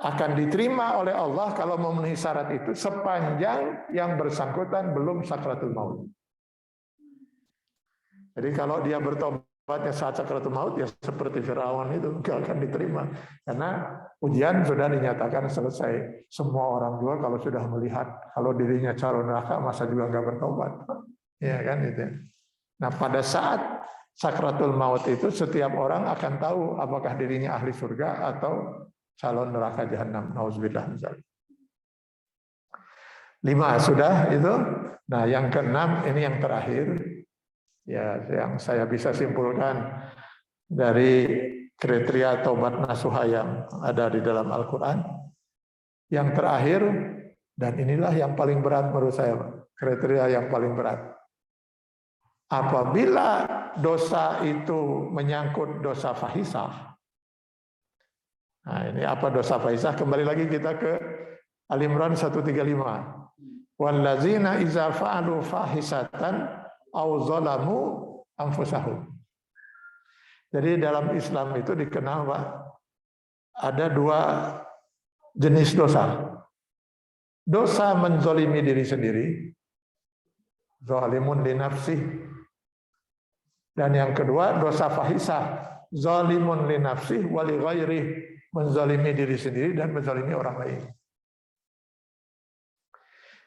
akan diterima oleh Allah kalau memenuhi syarat itu sepanjang yang bersangkutan belum sakratul maut. Jadi kalau dia bertobatnya saat sakratul maut, ya seperti Firaun itu nggak akan diterima, karena ujian sudah dinyatakan selesai. Semua orang juga kalau sudah melihat kalau dirinya calon neraka, masa juga nggak bertobat, ya kan itu. Nah pada saat sakratul maut itu setiap orang akan tahu apakah dirinya ahli surga atau calon neraka jahanam. Nauzubillah misalnya. 5 sudah itu. Nah, yang ke-6 ini yang terakhir. Ya, yang saya bisa simpulkan dari kriteria taubat nasuha yang ada di dalam Al-Quran. Yang terakhir, dan inilah yang paling berat menurut saya, kriteria yang paling berat. Apabila dosa itu menyangkut dosa fahisah. Nah, ini apa dosa fahisah? Kembali lagi kita ke Al-Imran 135. Wallazina iza fa'alu fahisatan aw zalamu anfusahum. Jadi dalam Islam itu dikenal, Pak, ada 2 jenis dosa. Dosa menzolimi diri sendiri, zalimun li nafsih. Dan yang kedua dosa fahisah, zalimun li nafsih wa li ghairih, menzalimi diri sendiri dan menzalimi orang lain.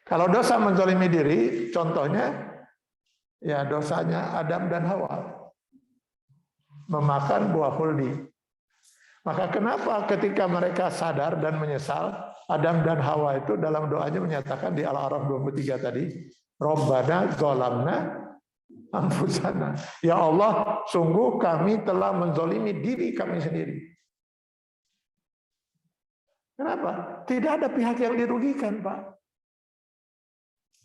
Kalau dosa menzalimi diri, contohnya ya dosanya Adam dan Hawa, memakan buah huldi. Maka kenapa ketika mereka sadar dan menyesal, Adam dan Hawa itu dalam doanya menyatakan di Al-A'raf 23 tadi, Rabbana zalamna anfusana. Ya Allah, sungguh kami telah menzalimi diri kami sendiri. Kenapa? Tidak ada pihak yang dirugikan, Pak.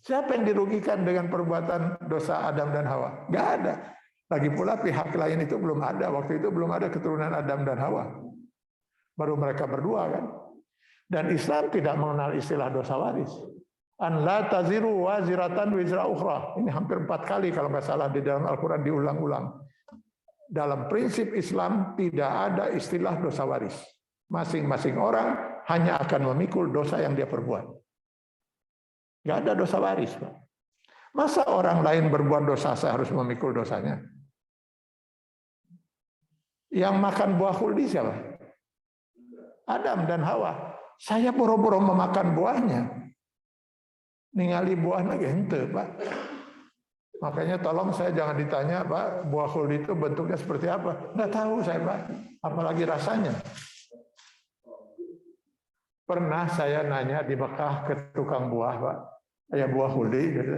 Siapa yang dirugikan dengan perbuatan dosa Adam dan Hawa? Nggak ada. Lagi pula pihak lain itu belum ada. Waktu itu belum ada keturunan Adam dan Hawa. Baru mereka berdua kan. Dan Islam tidak mengenal istilah dosa waris. An la taziru waziratan wizra ukhra. Ini hampir 4 kali kalau nggak salah di dalam Al-Quran diulang-ulang. Dalam prinsip Islam tidak ada istilah dosa waris. Masing-masing orang hanya akan memikul dosa yang dia perbuat. Nggak ada dosa waris, Pak. Masa orang lain berbuat dosa saya harus memikul dosanya? Yang makan buah huldi siapa? Adam dan Hawa. Saya boro-boro memakan buahnya. Ningali buah lagi ente, Pak. Makanya tolong saya jangan ditanya, Pak, buah huldi itu bentuknya seperti apa? Nggak tahu saya, Pak. Apalagi rasanya. Pernah saya nanya di Mekah ke tukang buah, Pak. Ya buah huldi, gitu.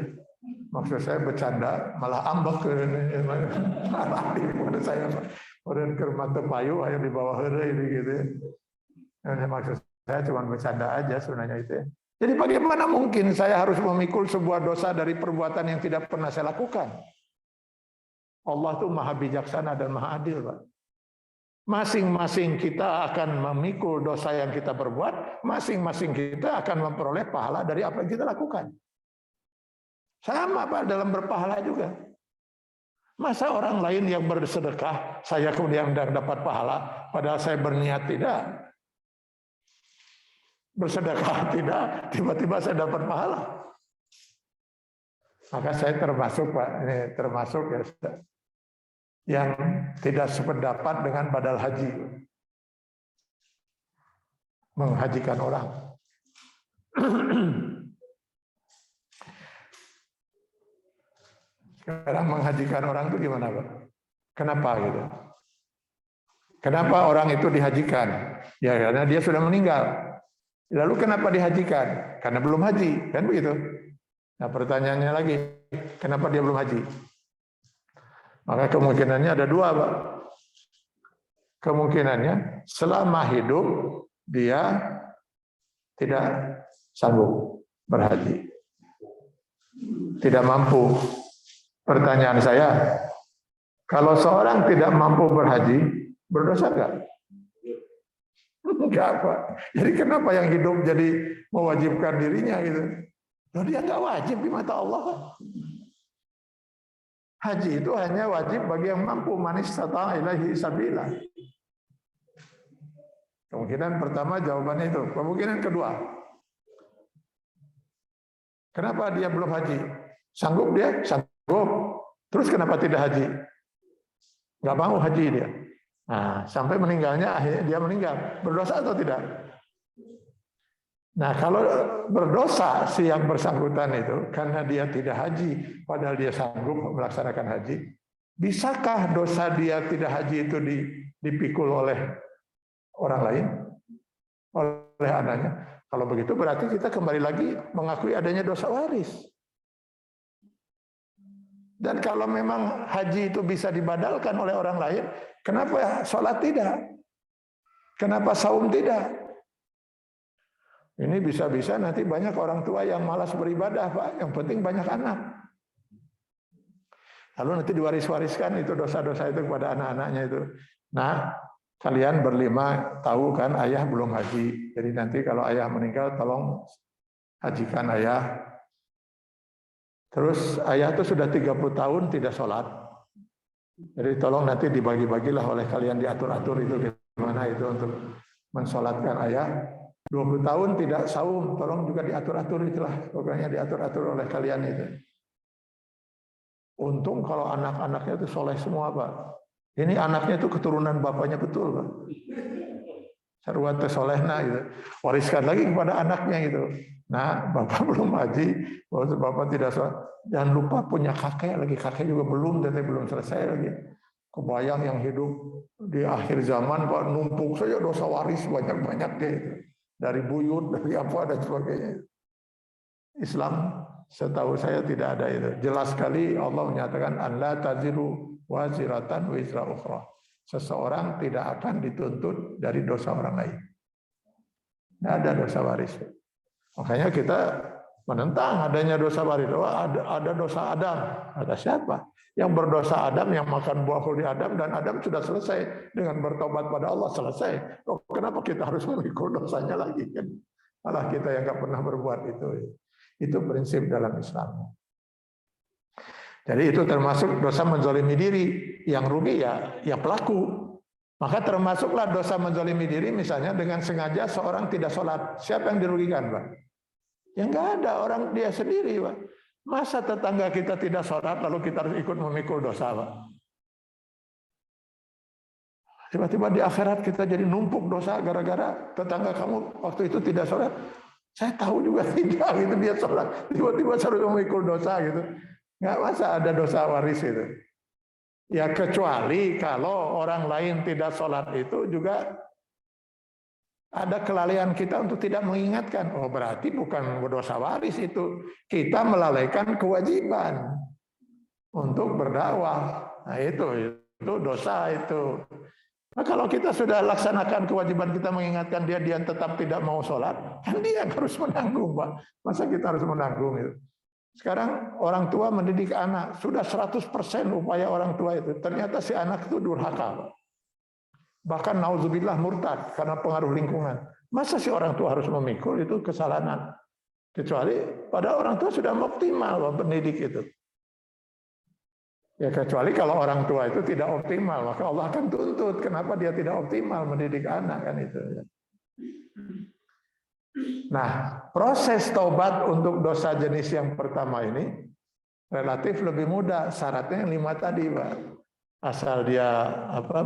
Maksud saya bercanda, malah ambek ke saya, Pak. Kemudian ke mata payu, ayo di bawah hari gitu. Maksud saya cuma bercanda aja sebenarnya itu. Jadi bagaimana mungkin saya harus memikul sebuah dosa dari perbuatan yang tidak pernah saya lakukan? Allah itu maha bijaksana dan maha adil, Pak. Masing-masing kita akan memikul dosa yang kita berbuat, masing-masing kita akan memperoleh pahala dari apa yang kita lakukan. Sama, Pak, dalam berpahala juga. Masa orang lain yang bersedekah, saya kemudian dapat pahala, padahal saya berniat tidak. Bersedekah tidak, tiba-tiba saya dapat pahala. Maka saya termasuk, Pak, ini termasuk ya, yang tidak sependapat dengan badal haji. Menghajikan orang. Sekarang menghajikan orang itu gimana, Pak? Kenapa gitu? Kenapa orang itu dihajikan? Ya karena dia sudah meninggal. Lalu kenapa dihajikan? Karena belum haji, kan begitu? Nah pertanyaannya lagi, kenapa dia belum haji? Maka kemungkinannya ada 2, Pak. Kemungkinannya selama hidup dia tidak sanggup berhaji. Tidak mampu. Pertanyaan saya, kalau seorang tidak mampu berhaji, berdosa enggak? Enggak, Pak. Jadi kenapa yang hidup jadi mewajibkan dirinya gitu? Loh, dia enggak wajib di mata Allah, Pak. Haji itu hanya wajib bagi yang mampu, man istata'a ilaihi sabila. Kemungkinan pertama jawabannya itu. Kemungkinan kedua, kenapa dia belum haji? Sanggup dia? Sanggup. Terus kenapa tidak haji? Nggak mau haji dia. Nah, sampai meninggalnya, akhirnya dia meninggal. Berdosa atau tidak? Nah, kalau berdosa si yang bersangkutan itu, karena dia tidak haji, padahal dia sanggup melaksanakan haji, bisakah dosa dia tidak haji itu dipikul oleh orang lain? Oleh anaknya? Kalau begitu berarti kita kembali lagi mengakui adanya dosa waris. Dan kalau memang haji itu bisa dibadalkan oleh orang lain, kenapa sholat tidak? Kenapa saum tidak? Ini bisa-bisa nanti banyak orang tua yang malas beribadah, Pak. Yang penting banyak anak. Lalu nanti diwaris-wariskan itu dosa-dosa itu kepada anak-anaknya itu. Nah, kalian berlima tahu kan ayah belum haji. Jadi nanti kalau ayah meninggal tolong hajikan ayah. Terus ayah itu sudah 30 tahun tidak sholat. Jadi tolong nanti dibagi-bagilah oleh kalian, diatur-atur itu gimana itu untuk mensolatkan ayah. 20 tahun tidak saum, tolong juga diatur-atur itulah. Pokoknya diatur-atur oleh kalian itu. Untung kalau anak-anaknya itu soleh semua, Pak. Ini anaknya itu keturunan bapaknya betul, Pak. Sarwat solehna gitu. Wariskan lagi kepada anaknya gitu. Nah, bapak belum haji, bapak tidak sholat. Jangan lupa punya kakek lagi, kakek juga belum, dan belum selesai lagi. Kebayang yang hidup di akhir zaman, Pak, numpuk saja dosa waris banyak-banyak deh. Dari buyut, dari apa dan sebagainya. Islam setahu saya tidak ada itu. Jelas sekali Allah menyatakan an la taziru waziratan wizra ukhra. Seseorang tidak akan dituntut dari dosa orang lain. Tidak ada dosa waris. Makanya kita menentang adanya dosa waris. Oh, ada dosa Adam. Ada siapa? Yang berdosa Adam, yang makan buah huri Adam, dan Adam sudah selesai dengan bertobat pada Allah, selesai. Oh, kenapa kita harus memikul dosanya lagi? Kan? Malah kita yang nggak pernah berbuat itu. Itu prinsip dalam Islam. Jadi itu termasuk dosa menzalimi diri. Yang rugi ya pelaku. Maka termasuklah dosa menzalimi diri misalnya dengan sengaja seorang tidak sholat. Siapa yang dirugikan, Pak? Ya nggak ada, orang dia sendiri, Pak. Masa tetangga kita tidak sholat lalu kita harus ikut memikul dosa, Pak? Tiba-tiba di akhirat kita jadi numpuk dosa gara-gara tetangga kamu waktu itu tidak sholat. Saya tahu juga tidak, gitu dia sholat. Tiba-tiba harus memikul dosa gitu. Nggak masa ada dosa waris itu. Ya kecuali kalau orang lain tidak sholat itu juga ada kelalaian kita untuk tidak mengingatkan. Oh berarti bukan dosa waris itu. Kita melalaikan kewajiban untuk berdakwah. Nah itu dosa itu. Nah, kalau kita sudah laksanakan kewajiban kita mengingatkan dia tetap tidak mau sholat, kan dia yang harus menanggung, Pak. Masa kita harus menanggung itu? Sekarang orang tua mendidik anak, sudah 100% upaya orang tua itu. Ternyata si anak itu durhaka, Pak. Bahkan nauzubillah murtad karena pengaruh lingkungan. Masa si orang tua harus memikul itu kesalahan? Kecuali pada orang tua sudah optimal mendidik itu. Ya kecuali kalau orang tua itu tidak optimal, maka Allah akan tuntut. Kenapa dia tidak optimal mendidik anak kan itu. Nah, proses taubat untuk dosa jenis yang pertama ini relatif lebih mudah. Syaratnya yang 5 tadi, Pak. Asal dia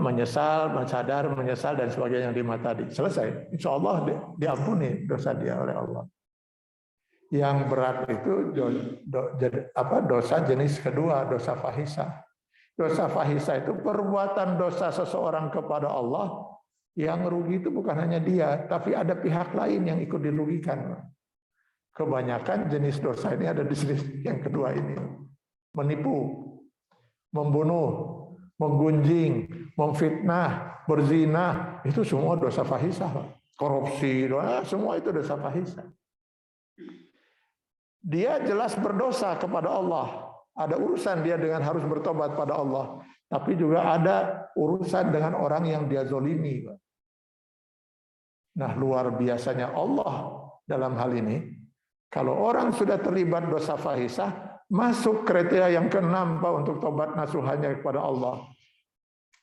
menyesal, sadar, menyesal dan sebagainya yang 5 tadi. Selesai. Insya Allah diampuni dosa dia oleh Allah. Yang berat itu dosa jenis kedua, dosa fahisah. Dosa fahisah itu perbuatan dosa seseorang kepada Allah yang rugi itu bukan hanya dia, tapi ada pihak lain yang ikut dirugikan. Kebanyakan jenis dosa ini ada di jenis yang kedua ini. Menipu, membunuh, menggunjing, memfitnah, berzina, itu semua dosa fahisah. Korupsi, semua itu dosa fahisah. Dia jelas berdosa kepada Allah. Ada urusan dia dengan harus bertobat pada Allah. Tapi juga ada urusan dengan orang yang dia zolimi. Nah, luar biasanya Allah dalam hal ini. Kalau orang sudah terlibat dosa fahisah, masuk kriteria yang ke-6 Pak, untuk tobat nasuhannya kepada Allah.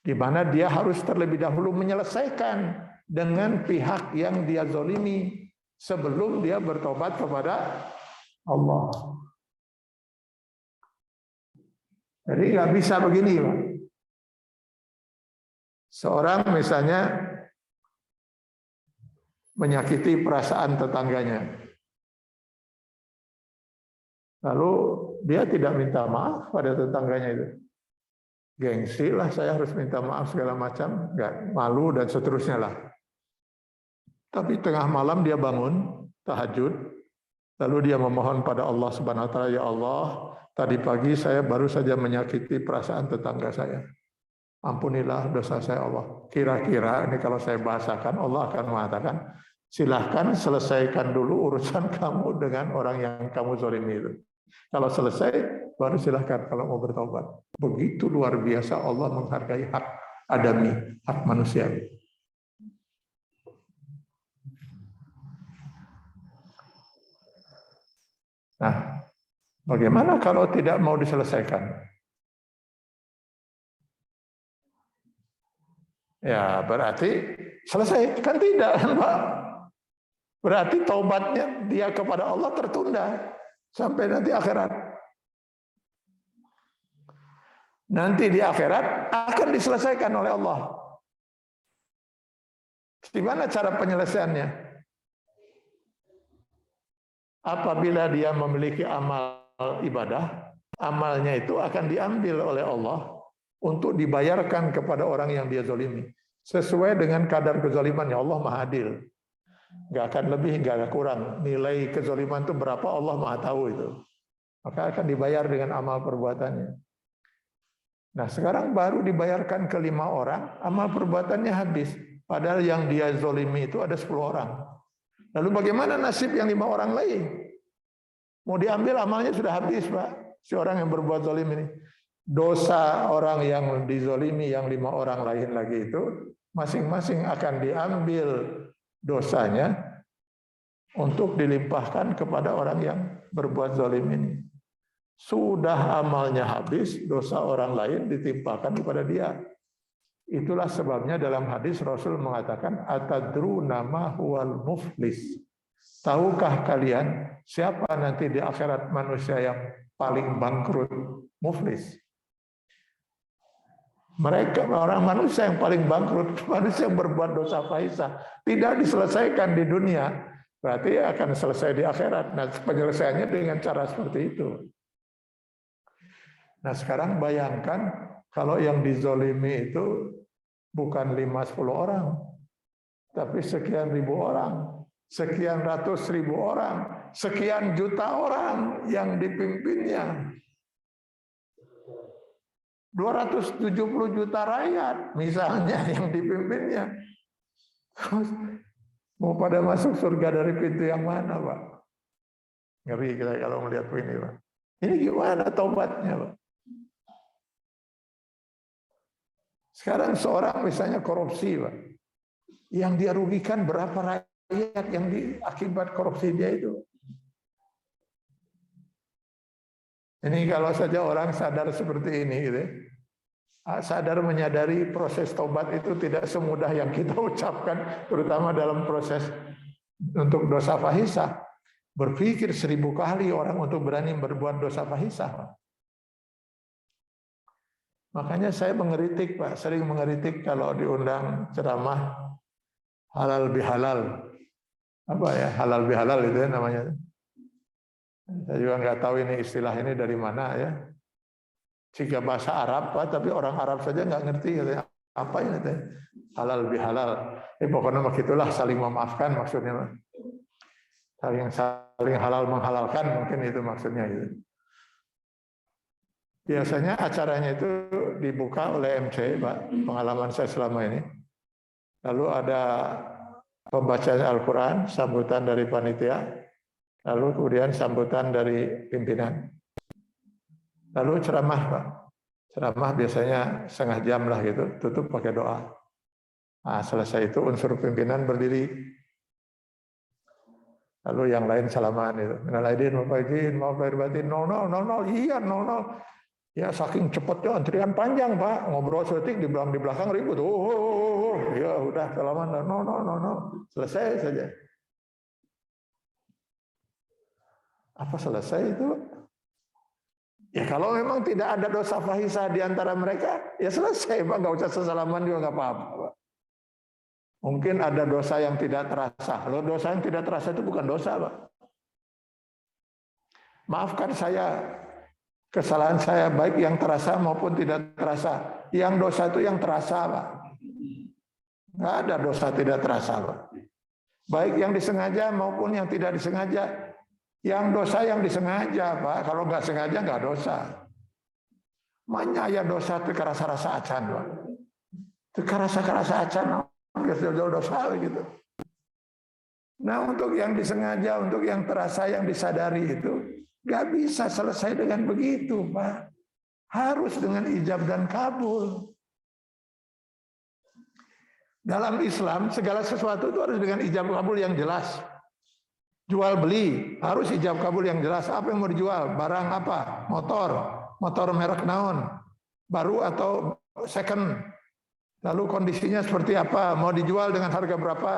Di mana dia harus terlebih dahulu menyelesaikan dengan pihak yang dia zolimi sebelum dia bertobat kepada Allah. Jadi nggak bisa begini, Pak. Seorang misalnya menyakiti perasaan tetangganya. Lalu dia tidak minta maaf pada tetangganya itu. Gengsi lah, saya harus minta maaf segala macam, nggak malu dan seterusnya lah. Tapi tengah malam dia bangun, tahajud, lalu dia memohon pada Allah Subhanahu wa taala, ya Allah, tadi pagi saya baru saja menyakiti perasaan tetangga saya. Ampunilah dosa saya Allah. Kira-kira ini kalau saya bahasakan, Allah akan mengatakan, silahkan selesaikan dulu urusan kamu dengan orang yang kamu zalimi itu. Kalau selesai, baru silahkan kalau mau bertobat. Begitu luar biasa Allah menghargai hak adami, hak manusia. Nah, bagaimana kalau tidak mau diselesaikan? Ya, berarti selesai. Kan tidak, Pak. Berarti taubatnya dia kepada Allah tertunda sampai nanti akhirat. Nanti di akhirat akan diselesaikan oleh Allah. Gimana cara penyelesaiannya? Apabila dia memiliki amal ibadah, amalnya itu akan diambil oleh Allah untuk dibayarkan kepada orang yang dia zalimi. Sesuai dengan kadar kezalimannya, Allah Maha Adil. Nggak akan lebih, nggak akan kurang. Nilai kezaliman itu berapa, Allah Maha tahu itu. Maka akan dibayar dengan amal perbuatannya. Nah, sekarang baru dibayarkan ke 5 orang, amal perbuatannya habis. Padahal yang dia zalimi itu ada 10 orang. Lalu bagaimana nasib yang 5 orang lain? Mau diambil amalnya sudah habis, Pak. Si orang yang berbuat zalim ini. Dosa orang yang dizalimi yang 5 orang lain lagi itu masing-masing akan diambil dosanya untuk dilimpahkan kepada orang yang berbuat zalim ini. Sudah amalnya habis, dosa orang lain ditimpakan kepada dia. Itulah sebabnya dalam hadis Rasul mengatakan, atadruna ma huwal muflis. Tahukah kalian siapa nanti di akhirat manusia yang paling bangkrut? Muflis. Mereka orang manusia yang paling bangkrut, manusia yang berbuat dosa fahisah, tidak diselesaikan di dunia, berarti akan selesai di akhirat. Nah, penyelesaiannya dengan cara seperti itu. Nah, sekarang bayangkan kalau yang dizolimi itu bukan 5-10 orang, tapi sekian ribu orang, sekian ratus ribu orang, sekian juta orang yang dipimpinnya. 270 juta rakyat misalnya yang dipimpinnya. Terus mau pada masuk surga dari pintu yang mana, Pak? Ngeri kita kalau melihat ini, Pak. Ini gimana taubatnya, Pak? Sekarang seorang misalnya korupsi, Pak. Yang dia rugikan berapa rakyat yang akibat korupsi dia itu? Ini kalau saja orang sadar seperti ini, gitu, sadar menyadari proses taubat itu tidak semudah yang kita ucapkan, terutama dalam proses untuk dosa fahisah. Berpikir 1000 kali orang untuk berani berbuat dosa fahisah. Makanya saya mengeritik, Pak, sering mengeritik kalau diundang ceramah halal bihalal. Apa ya, halal bihalal itu ya namanya. Saya juga nggak tahu ini istilah ini dari mana ya. Jika bahasa Arab, Pak, tapi orang Arab saja nggak ngerti katanya, apa ini katanya, halal bihalal. Pokoknya begitulah, saling memaafkan maksudnya. Saling halal menghalalkan mungkin itu maksudnya gitu. Biasanya acaranya itu dibuka oleh MC, Pak, pengalaman saya selama ini. Lalu ada pembacaan Al-Quran, sambutan dari panitia, lalu kemudian sambutan dari pimpinan. Lalu ceramah, Pak. Ceramah biasanya setengah jam lah gitu, tutup pakai doa. Nah, selesai itu unsur pimpinan berdiri. Lalu yang lain salaman itu. Minal aidin, wal faizin, maaf lahir batin, 00, iya 00. Ya saking cepatnya antrian panjang, Pak. Ngobrol sedetik di belakang ribut. Ya udah salaman, no. Selesai saja. Apa selesai itu? Ya kalau memang tidak ada dosa fahisah di antara mereka, ya selesai, Pak. Nggak usah sesalaman juga nggak apa-apa, Pak. Mungkin ada dosa yang tidak terasa. Kalau dosa yang tidak terasa itu bukan dosa, Pak. Maafkan saya, kesalahan saya baik yang terasa maupun tidak terasa. Yang dosa itu yang terasa, Pak. Nggak ada dosa tidak terasa, Pak. Baik yang disengaja maupun yang tidak disengaja. Yang dosa yang disengaja, Pak. Kalau nggak sengaja nggak dosa. Makanya dosa itu kerasa-rasa acan, Pak. Itu kerasa-kerasa acan, jauh dosa gitu. Nah, untuk yang disengaja, untuk yang terasa, yang disadari itu nggak bisa selesai dengan begitu, Pak. Harus dengan ijab dan kabul. Dalam Islam, segala sesuatu itu harus dengan ijab kabul yang jelas. Jual beli harus ijab kabul yang jelas. Apa yang mau dijual? Barang apa? Motor merek naon? Baru atau second? Lalu kondisinya seperti apa? Mau dijual dengan harga berapa?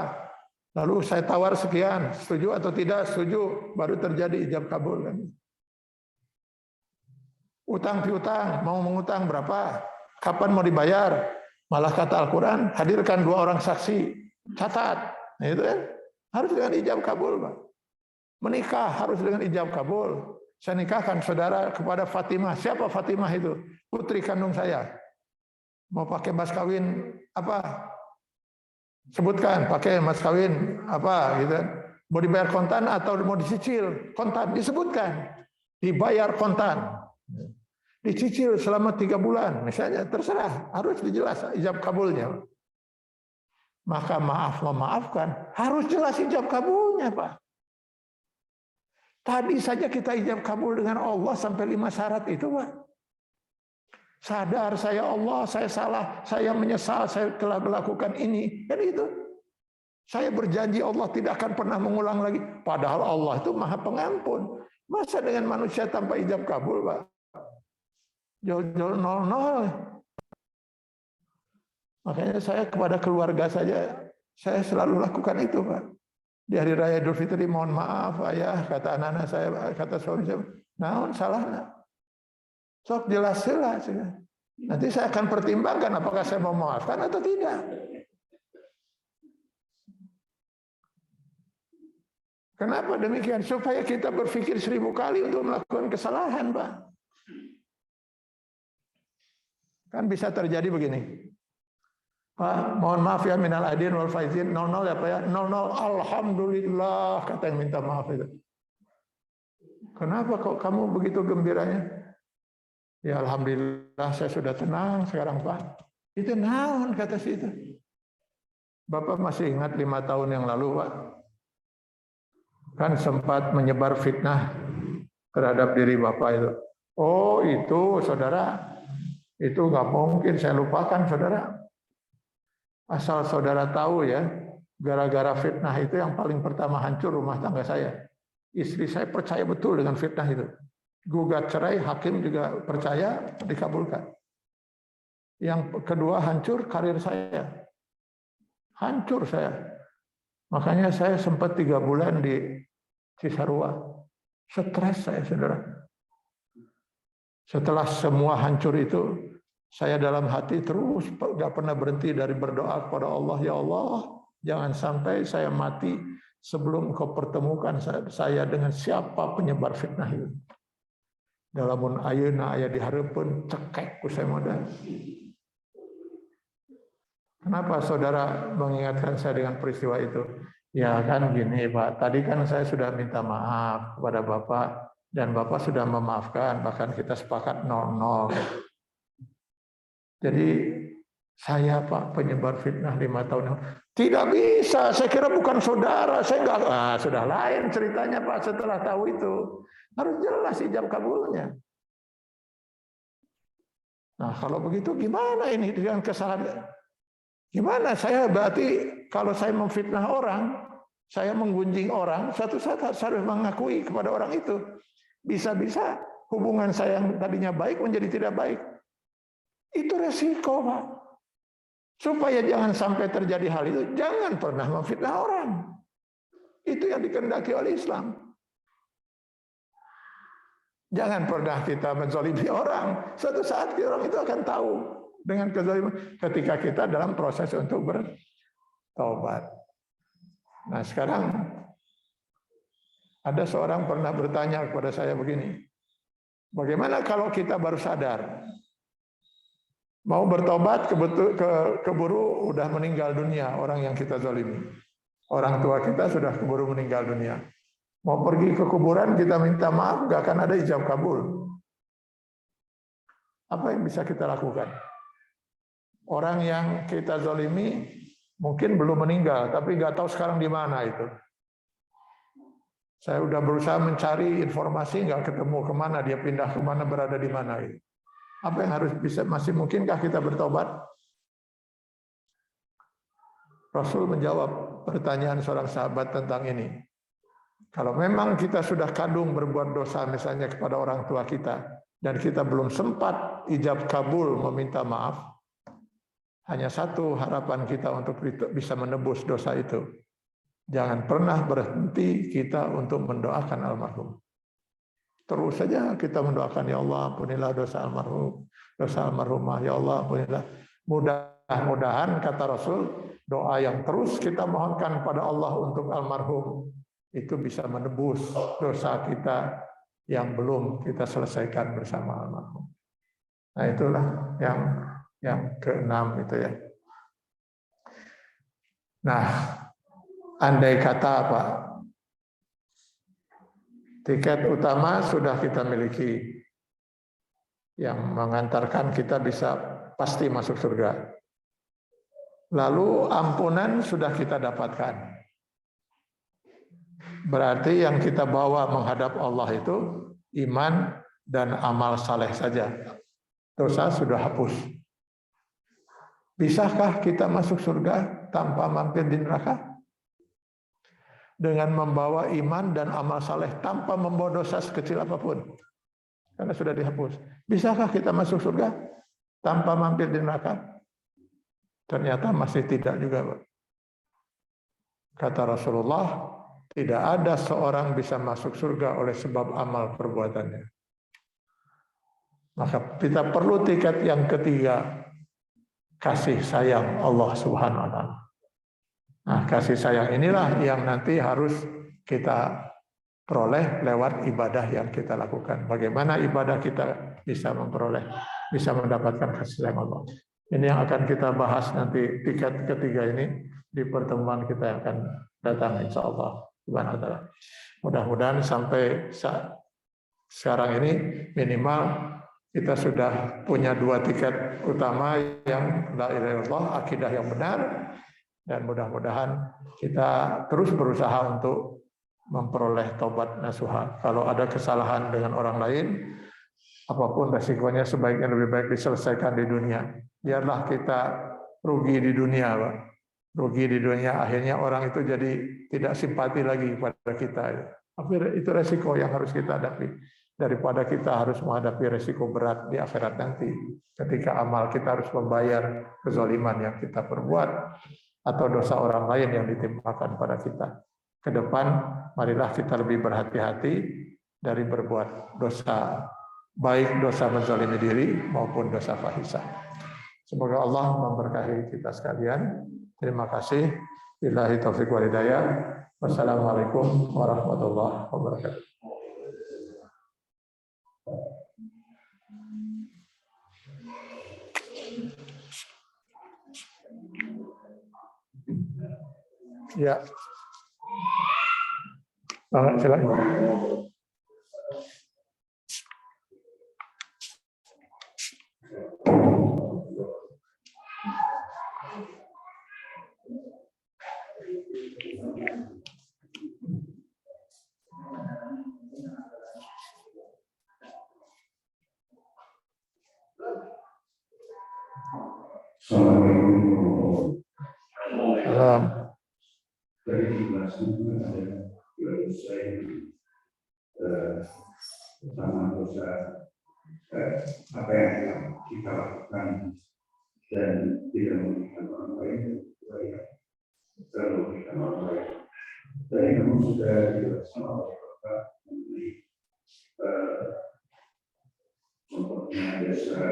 Lalu saya tawar sekian, setuju atau tidak? Setuju, baru terjadi ijab kabul. Utang piutang, mau mengutang berapa? Kapan mau dibayar? Malah kata Al-Quran, hadirkan 2 orang saksi, catat. Nah, itu kan harus dengan ijab kabul, Pak. Menikah harus dengan ijab kabul. Saya nikahkan saudara kepada Fatimah. Siapa Fatimah itu? Putri kandung saya. Mau pakai mas kawin apa? Sebutkan, pakai mas kawin apa gitu. Mau dibayar kontan atau mau dicicil? Kontan, disebutkan. Dibayar kontan. Dicicil selama 3 bulan, misalnya, terserah, harus dijelas ijab kabulnya. Maka maaf memaafkan, harus jelas ijab kabulnya, Pak. Tadi saja kita ijab kabul dengan Allah sampai 5 syarat itu, Pak. Sadar saya Allah, saya salah, saya menyesal, saya telah melakukan ini, dan itu. Saya berjanji Allah tidak akan pernah mengulang lagi. Padahal Allah itu Maha Pengampun. Masa dengan manusia tanpa ijab kabul, Pak? Jauh-jauh 0-0. Makanya saya kepada keluarga saja, saya selalu lakukan itu, Pak. Di hari raya Idul Fitri, mohon maaf, ayah, kata anak-anak saya, kata suami saya, naon salahnya. Sok jelas-jelas. Nanti saya akan pertimbangkan apakah saya mau memaafkan atau tidak. Kenapa demikian? Supaya kita berpikir 1000 kali untuk melakukan kesalahan, Pak. Kan bisa terjadi begini. Pak, mohon maaf ya minal aidin wal faizin, 00 apa ya? 00 alhamdulillah kata yang minta maaf itu. Kenapa kok kamu begitu gembiranya? Ya alhamdulillah saya sudah tenang sekarang, Pak. Itu naon kata si itu. Bapak masih ingat 5 tahun yang lalu, Pak. Kan sempat menyebar fitnah terhadap diri Bapak itu. Oh, itu saudara. Itu nggak mungkin saya lupakan, saudara. Asal saudara tahu ya, gara-gara fitnah itu yang paling pertama hancur rumah tangga saya. Istri saya percaya betul dengan fitnah itu. Gugat cerai, hakim juga percaya, dikabulkan. Yang kedua hancur karir saya. Hancur saya. Makanya saya sempat 3 bulan di Cisarua. Stres saya, saudara. Setelah semua hancur itu, saya dalam hati terus gak pernah berhenti dari berdoa kepada Allah. Ya Allah, jangan sampai saya mati sebelum Engkau pertemukan saya dengan siapa penyebar fitnah itu. Dalamun ayeuna aya dihareupeun cekek ku saya modal. Kenapa saudara mengingatkan saya dengan peristiwa itu? Ya kan gini, Pak, tadi kan saya sudah minta maaf kepada Bapak dan Bapak sudah memaafkan, bahkan kita sepakat 0-0. Jadi saya, Pak, penyebar fitnah 5 tahun yang tidak bisa. Saya kira bukan saudara, saya enggak. Sudah lain ceritanya, Pak, setelah tahu itu. Harus jelas ijab kabulnya. Nah, kalau begitu gimana ini dengan kesalahan? Gimana saya berarti kalau saya memfitnah orang, saya menggunjing orang, suatu saat harus mengakui kepada orang itu. Bisa-bisa hubungan saya yang tadinya baik menjadi tidak baik. Itu resiko, Pak. Supaya jangan sampai terjadi hal itu, jangan pernah memfitnah orang. Itu yang dikehendaki oleh Islam. Jangan pernah kita menzalimi orang. Suatu saat orang itu akan tahu dengan kezaliman ketika kita dalam proses untuk bertobat. Nah, sekarang ada seorang pernah bertanya kepada saya begini. Bagaimana kalau kita baru sadar? Mau bertobat keburu udah meninggal dunia orang yang kita zalimi. Orang tua kita sudah keburu meninggal dunia. Mau pergi ke kuburan kita minta maaf, nggak akan ada ijab kabul. Apa yang bisa kita lakukan? Orang yang kita zalimi mungkin belum meninggal, tapi nggak tahu sekarang di mana itu. Saya udah berusaha mencari informasi, nggak ketemu kemana dia pindah kemana, berada di mana itu. Apa yang harus bisa, masih mungkinkah kita bertobat? Rasul menjawab pertanyaan seorang sahabat tentang ini. Kalau memang kita sudah kadung berbuat dosa misalnya kepada orang tua kita, dan kita belum sempat ijab kabul meminta maaf, hanya satu harapan kita untuk bisa menebus dosa itu. Jangan pernah berhenti kita untuk mendoakan almarhum. Terus saja kita mendoakan, ya Allah ampunilah dosa almarhum, dosa almarhumah, ya Allah ampunilah. Mudah-mudahan kata Rasul, doa yang terus kita mohonkan pada Allah untuk almarhum itu bisa menebus dosa kita yang belum kita selesaikan bersama almarhum. Nah itulah yang keenam itu ya. Nah, andai kata apa? Tiket utama sudah kita miliki yang mengantarkan kita bisa pasti masuk surga. Lalu ampunan sudah kita dapatkan. Berarti yang kita bawa menghadap Allah itu iman dan amal saleh saja. Dosa sudah hapus. Bisakah kita masuk surga tanpa mampir di neraka? Dengan membawa iman dan amal saleh tanpa membawa dosa sekecil apapun. Karena sudah dihapus. Bisakah kita masuk surga tanpa mampir di neraka? Ternyata masih tidak juga. Kata Rasulullah, tidak ada seorang bisa masuk surga oleh sebab amal perbuatannya. Maka kita perlu tiket yang ketiga, kasih sayang Allah Subhanahu wa taala. Nah, kasih sayang inilah yang nanti harus kita peroleh lewat ibadah yang kita lakukan. Bagaimana ibadah kita bisa memperoleh, bisa mendapatkan kasih sayang Allah. Ini yang akan kita bahas nanti tiket ketiga ini di pertemuan kita yang akan datang insya Allah. Mudah-mudahan sampai sekarang ini minimal kita sudah punya 2 tiket utama yang la ilaha illallah, akidah yang benar. Dan mudah-mudahan kita terus berusaha untuk memperoleh taubat nasuha. Kalau ada kesalahan dengan orang lain, apapun resikonya sebaiknya lebih baik diselesaikan di dunia. Biarlah kita rugi di dunia, Pak. Rugi di dunia, akhirnya orang itu jadi tidak simpati lagi pada kita. Itu resiko yang harus kita hadapi. Daripada kita harus menghadapi resiko berat di akhirat nanti. Ketika amal kita harus membayar kezaliman yang kita perbuat, atau dosa orang lain yang ditimpakan pada kita. Ke depan, marilah kita lebih berhati-hati dari berbuat dosa, baik dosa menzalimi diri maupun dosa fahisah. Semoga Allah memberkahi kita sekalian. Terima kasih. Billahi taufiq wal hidayah. Wassalamualaikum warahmatullahi wabarakatuh. Ya, silakan. Dari jelasan ada selesai pertama dosa apa yang kita lakukan dan tidak merugikan orang lain, terlalu merugikan orang lain. Dan ini memang sudah dijelaskan oleh Bapak mengenai contohnya jasa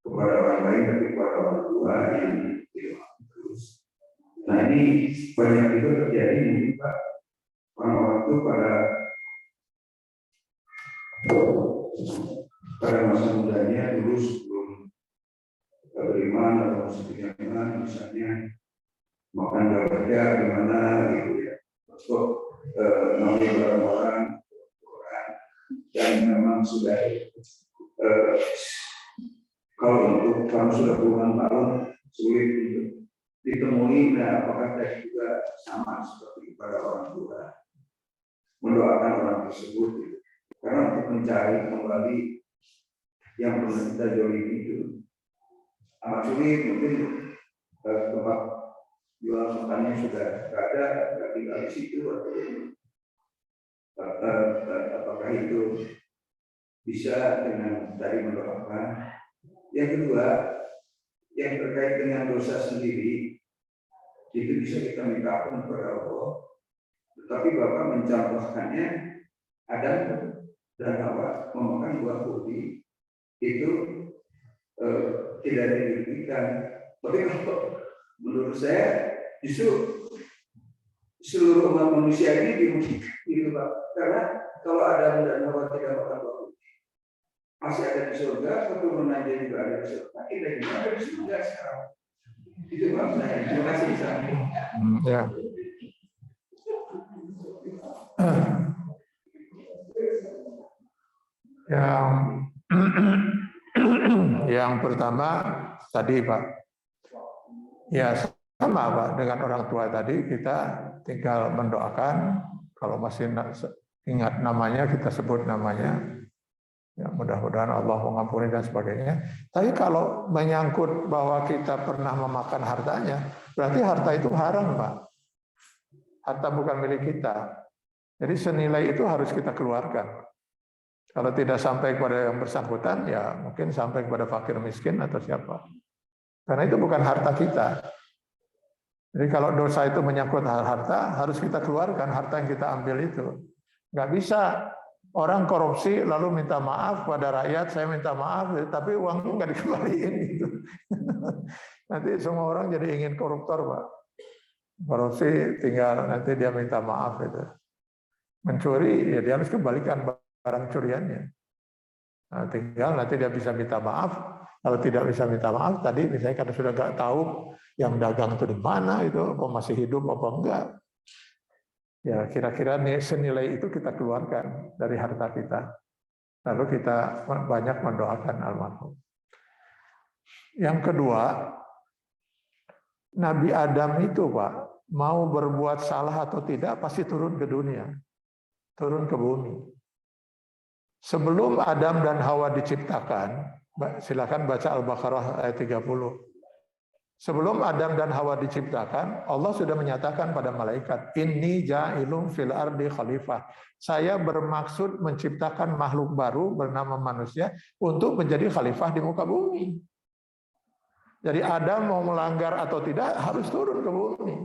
kepada orang lain tapi kepada orang tua yang tidak terus. Nah ini banyak juga terjadi mungkin Pak, orang-orang itu pada masa mudanya dulu sebelum beriman atau sebelum beriman misalnya makan bekerja di mana gitu ya, untuk melalui barang-barang yang memang sudah kalau untuk kamu sudah puluhan tahun sulit untuk ditemui. Nah, apakah saya juga sama seperti pada orang tua mendoakan orang tersebut gitu. Karena untuk mencari kembali yang pernah kita jolimi itu amat sulit. Mungkin tempat jual makannya sudah tidak ada, tidak tinggal di situ, apakah itu bisa dengan dari mendoakan. Yang kedua, yang terkait dengan dosa sendiri itu bisa kita minta ampun kepada Allah, tetapi Bapak mencontohkannya Adam dan Hawa memakan buah putih itu tidak dirugikan. Tapi kalau menurut saya justru seluruh umat manusia ini dirugikan gitu Pak. Karena kalau Adam dan Hawa tidak makan buah putih, masih ada di surga, keturunannya juga ada di surga, kita juga ada di surga sekarang. Itu Pak. Terima kasih. Ya. Yang pertama tadi Pak, ya sama Pak dengan orang tua tadi, kita tinggal mendoakan. Kalau masih ingat namanya, kita sebut namanya. Ya, mudah-mudahan Allah mengampuni dan sebagainya. Tapi kalau menyangkut bahwa kita pernah memakan hartanya, berarti harta itu haram Pak. Harta bukan milik kita. Jadi senilai itu harus kita keluarkan. Kalau tidak sampai kepada yang bersangkutan, ya mungkin sampai kepada fakir miskin atau siapa. Karena itu bukan harta kita. Jadi kalau dosa itu menyangkut harta, harus kita keluarkan harta yang kita ambil itu. Nggak bisa orang korupsi lalu minta maaf pada rakyat, saya minta maaf, tapi uang itu nggak dikembaliin gitu. Nanti semua orang jadi ingin koruptor Pak. Korupsi tinggal nanti dia minta maaf itu. Mencuri ya dia harus kembalikan barang curiannya. Nah, tinggal nanti dia bisa minta maaf. Kalau tidak bisa minta maaf, tadi misalnya karena sudah nggak tahu yang dagang itu di mana itu, apa masih hidup apa enggak. Ya kira-kira senilai itu kita keluarkan dari harta kita. Lalu kita banyak mendoakan almarhum. Yang kedua, Nabi Adam itu Pak, mau berbuat salah atau tidak pasti turun ke dunia, turun ke bumi. Sebelum Adam dan Hawa diciptakan, silakan baca Al-Baqarah ayat 30. Sebelum Adam dan Hawa diciptakan, Allah sudah menyatakan pada malaikat, Inni ja'ilun fil ardi khalifah. Saya bermaksud menciptakan makhluk baru bernama manusia untuk menjadi khalifah di muka bumi. Jadi Adam mau melanggar atau tidak harus turun ke bumi.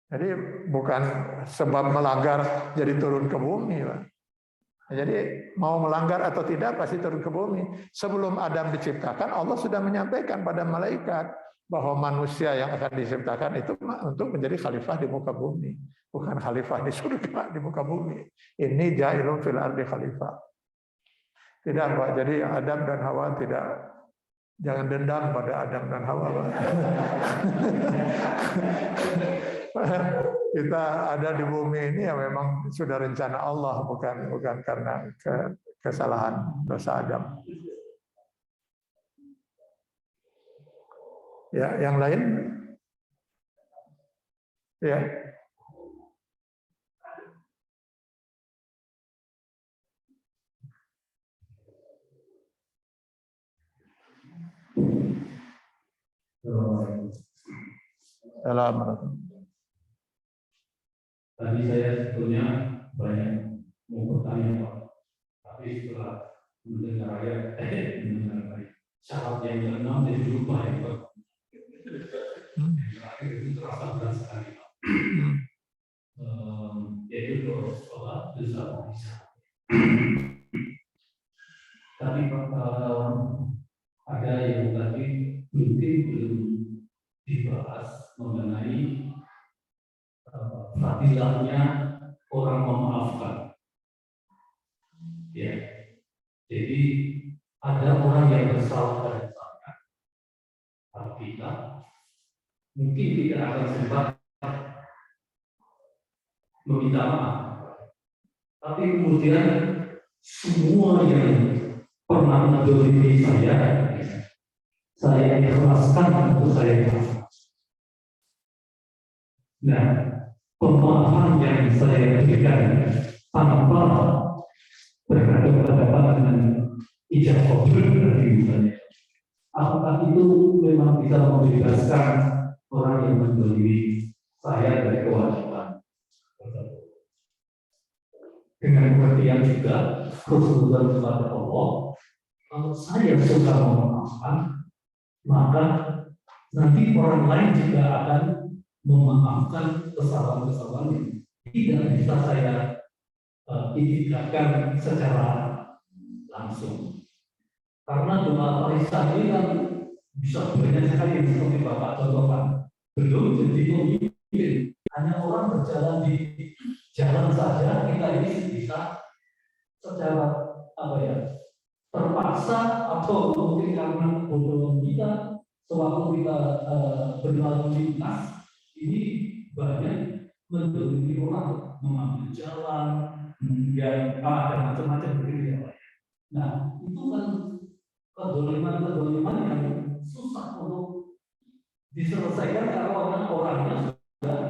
Jadi bukan sebab melanggar jadi turun ke bumi, Pak. Jadi mau melanggar atau tidak pasti turun ke bumi. Sebelum Adam diciptakan, Allah sudah menyampaikan pada malaikat bahwa manusia yang akan diciptakan itu untuk menjadi khalifah di muka bumi, bukan khalifah di surga, di muka bumi. Ini ja'ilun fil ardi khalifah. Tidak Pak. Jadi Adam dan Hawa tidak. Jangan dendam pada Adam dan Hawa. Kita ada di bumi ini ya memang sudah rencana Allah, bukan karena kesalahan dosa Adam. Ya, yang lain? Ya. Assalamualaikum. Tadi saya sebetulnya banyak mau bertanya Pak, tapi setelah mendengar syarat yang ke-6 jadi lupa ya Pak. Terakhir itu terasa berat sekali Pak. Yaitu dosa bisa. Tapi Pak, ada yang tadi mungkin belum dibahas mengenai fadilahnya orang memaafkan. Ya, jadi ada orang yang bersalah pada saya, tapi kita mungkin tidak akan sempat meminta maaf. Tapi kemudian semua yang pernah mendolimi saya ikhlaskan untuk saya maafkan. Nah, pemaafan yang saya berikan tanpa berhadapan dengan ijab kabul tadi misalnya, apakah itu memang bisa membebaskan orang yang mendolimi saya dari kewajiban? Dengan pengertian juga Rasulullah kepada Allah, kalau saya suka memaafkan, maka nanti orang lain juga akan memaafkan kesalahan-kesalahan yang tidak bisa saya indikasikan secara langsung. Karena doa Aisyah ini kan bisa banyak sekali seperti Bapak contohkan. Belum jadi pemimpin, hanya orang berjalan di jalan saja kita ini bisa secara terpaksa atau mungkin karena bodoh kita sewaktu kita berlalu lintas ini banyak mendolimi orang, mengambil jalan, dan macam-macam begitu ya. Nah, itu kan kedoliman yang susah untuk diselesaikan karena orangnya sudah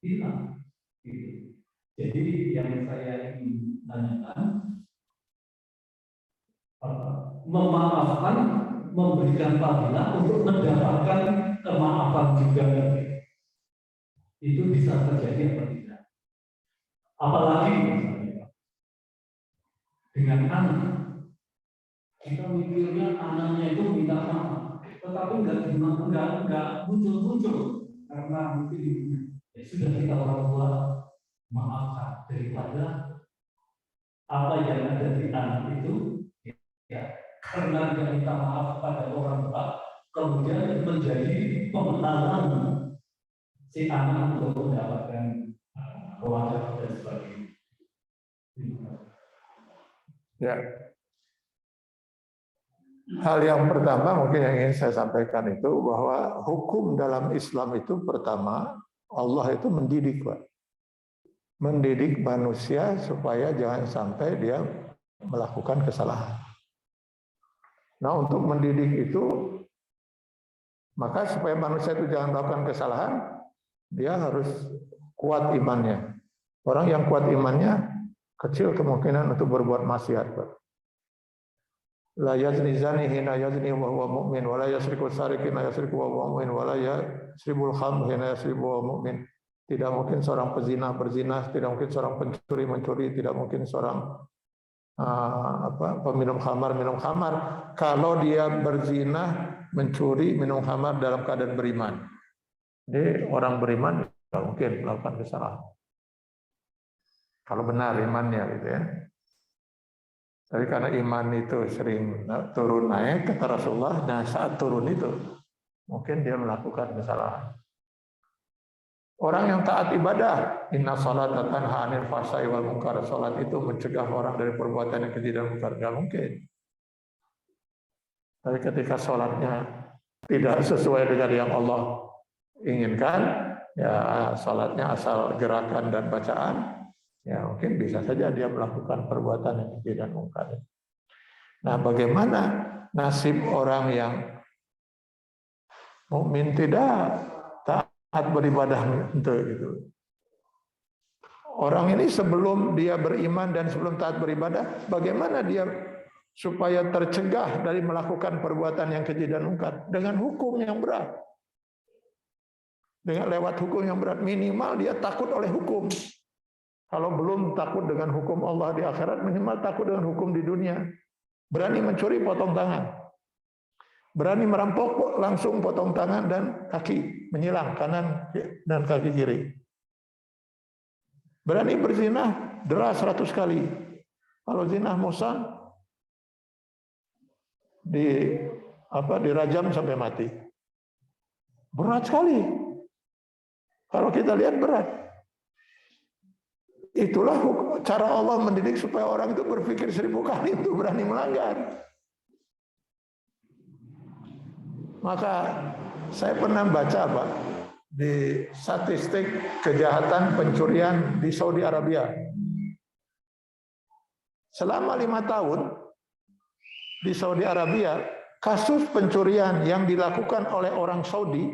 hilang. Gitu. Jadi yang saya ingin tanyakan, memaafkan, memberikan fadilah untuk mendapatkan kemaafan juga. Itu bisa terjadi atau tidak? Apalagi dengan anak, kita mikirnya anaknya itu minta maaf, tetapi nggak muncul karena mungkin ya sudah kita orang tua maafkan daripada apa yang ada di anak itu ya karena dia minta maaf pada orang tua kemudian menjadi pembenaran si anak untuk mendapatkan wajar dan sebagainya. Ya. Hal yang pertama mungkin yang ingin saya sampaikan itu bahwa hukum dalam Islam itu pertama Allah itu mendidik, Pak. Mendidik manusia supaya jangan sampai dia melakukan kesalahan. Nah, untuk mendidik itu maka supaya manusia itu jangan melakukan kesalahan, dia harus kuat imannya. Orang yang kuat imannya kecil kemungkinan untuk berbuat maksiat, Pak. La yazni zani hina yazni wa huwa mu'min wa la yasriku sariqu hina yasriku wa huwa mu'min wa la yasribul khamr hina yasribu wa huwa mu'min. Tidak mungkin seorang pezina berzina, tidak mungkin seorang pencuri mencuri, tidak mungkin seorang peminum khamar minum khamar kalau dia berzina, mencuri, minum khamar dalam keadaan beriman. Jadi orang beriman tidak mungkin melakukan kesalahan. Kalau benar imannya gitu ya. Tapi karena iman itu sering turun naik kata Rasulullah, nah saat turun itu mungkin dia melakukan kesalahan. Orang yang taat ibadah, inna sholata tanha 'anil fahsya'i wal munkar, salat itu mencegah orang dari perbuatan yang keji dan munkar, enggak mungkin. Tapi ketika salatnya tidak sesuai dengan yang Allah inginkan, ya salatnya asal gerakan dan bacaan, ya mungkin bisa saja dia melakukan perbuatan yang keji dan munkar. Nah, bagaimana nasib orang yang mukmin tidak taat beribadah itu? Orang ini sebelum dia beriman dan sebelum taat beribadah, bagaimana dia supaya tercegah dari melakukan perbuatan yang keji dan munkar? Dengan hukum yang berat. Dengan lewat hukum yang berat, minimal dia takut oleh hukum. Kalau belum takut dengan hukum Allah di akhirat, minimal takut dengan hukum di dunia. Berani mencuri, potong tangan. Berani merampok, langsung potong tangan dan kaki, menyilang kanan dan kaki kiri. Berani berzina, deras 100 kali. Kalau zina muhsan, dirajam sampai mati. Berat sekali. Kalau kita lihat berat. Itulah cara Allah mendidik supaya orang itu berpikir 1000 kali untuk berani melanggar. Maka saya pernah baca, Pak, di statistik kejahatan pencurian di Saudi Arabia. Selama 5 tahun di Saudi Arabia, kasus pencurian yang dilakukan oleh orang Saudi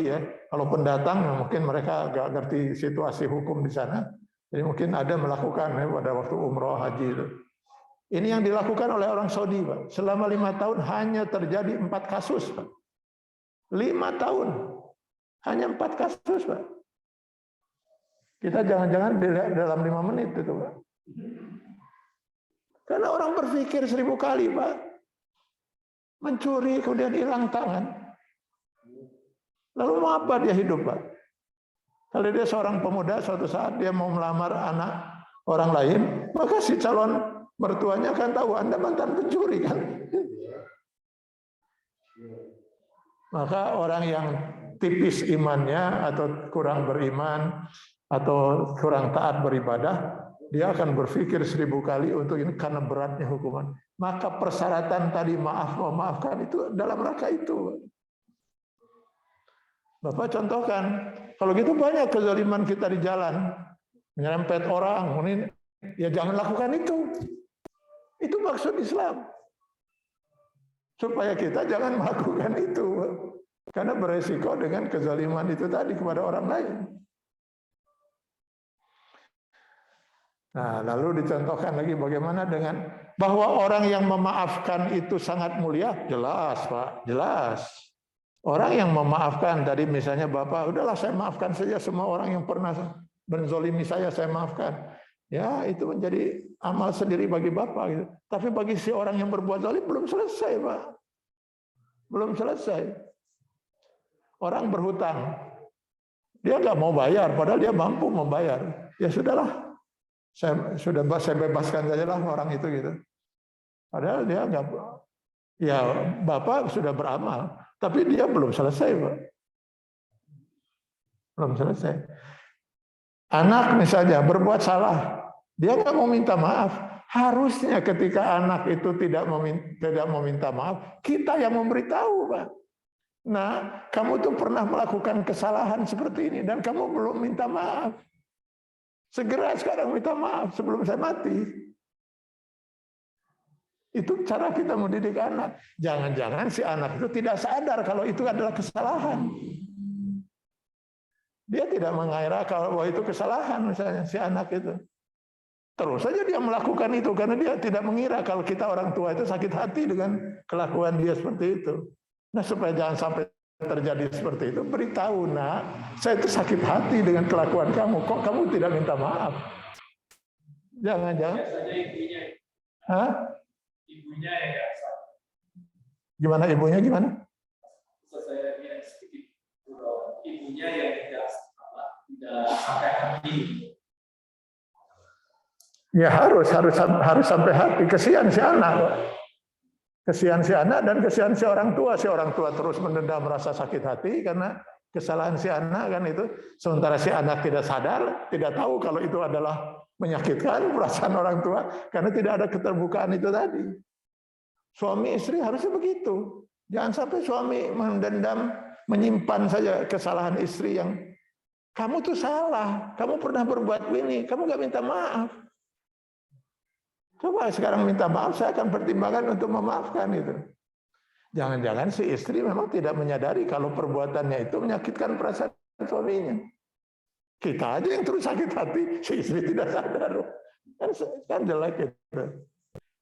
ya, kalau pendatang mungkin mereka agak ngerti situasi hukum di sana, jadi mungkin ada melakukan ya, pada waktu umroh haji itu. Ini yang dilakukan oleh orang Saudi, Pak. Selama 5 tahun hanya terjadi 4 kasus, Pak. 5 tahun hanya 4 kasus, Pak. Kita jangan-jangan dalam 5 menit itu, Pak. Karena orang berpikir 1000 kali, Pak. Mencuri kemudian hilang tangan. Lalu mau apa dia hidup, Pak? Kalau dia seorang pemuda, suatu saat dia mau melamar anak orang lain, maka si calon mertuanya akan tahu Anda mantan pencuri, kan? Maka orang yang tipis imannya atau kurang beriman atau kurang taat beribadah, dia akan berpikir 1000 kali untuk ini karena beratnya hukuman. Maka persyaratan tadi memaafkan itu dalam rangka itu. Bapak contohkan, kalau gitu banyak kezaliman kita di jalan, menyerempet orang, ini ya jangan lakukan itu. Itu maksud Islam. Supaya kita jangan melakukan itu. Karena beresiko dengan kezaliman itu tadi kepada orang lain. Nah, lalu dicontohkan lagi bagaimana dengan bahwa orang yang memaafkan itu sangat mulia. Jelas, Pak, jelas. Orang yang memaafkan, tadi misalnya Bapak, udahlah saya maafkan saja semua orang yang pernah menzolimi saya maafkan. Ya, itu menjadi amal sendiri bagi Bapak. Gitu. Tapi bagi si orang yang berbuat zalim belum selesai, Pak. Belum selesai. Orang berhutang. Dia nggak mau bayar, padahal dia mampu membayar. Ya sudahlah. Saya bebaskan saja lah orang itu gitu. Padahal dia nggak, ya Bapak sudah beramal, tapi dia belum selesai, Pak. Belum selesai. Anak misalnya berbuat salah, dia nggak mau minta maaf. Harusnya ketika anak itu tidak meminta maaf, kita yang memberitahu, Pak. Nah, kamu tuh pernah melakukan kesalahan seperti ini dan kamu belum minta maaf. Segera sekarang minta maaf sebelum saya mati. Itu cara kita mendidik anak. Jangan-jangan si anak itu tidak sadar kalau itu adalah kesalahan. Dia tidak mengira kalau itu kesalahan misalnya si anak itu. Terus saja dia melakukan itu karena dia tidak mengira kalau kita orang tua itu sakit hati dengan kelakuan dia seperti itu. Nah, supaya jangan sampai terjadi seperti itu, beritahu, nak, saya itu sakit hati dengan kelakuan kamu. Kok kamu tidak minta maaf? Jangan-jangan. Hah? Ibunya ya. Gimana ibunya gimana? Saya lihat sedikit. Ibunya yang tidak sampai hati. Ya harus sampai hati. Kesian si anak, Pak. Kesian si anak dan kesian si orang tua. Si orang tua terus mendendam merasa sakit hati karena kesalahan si anak kan itu. Sementara si anak tidak sadar, tidak tahu kalau itu adalah menyakitkan perasaan orang tua karena tidak ada keterbukaan itu tadi. Suami istri harusnya begitu. Jangan sampai suami mendendam, menyimpan saja kesalahan istri yang kamu tuh salah, kamu pernah berbuat ini, kamu gak minta maaf. Coba sekarang minta maaf, saya akan pertimbangkan untuk memaafkan itu. Jangan-jangan si istri memang tidak menyadari kalau perbuatannya itu menyakitkan perasaan suaminya. Kita aja yang terus sakit hati, si istri tidak sadar. Kan jelek itu.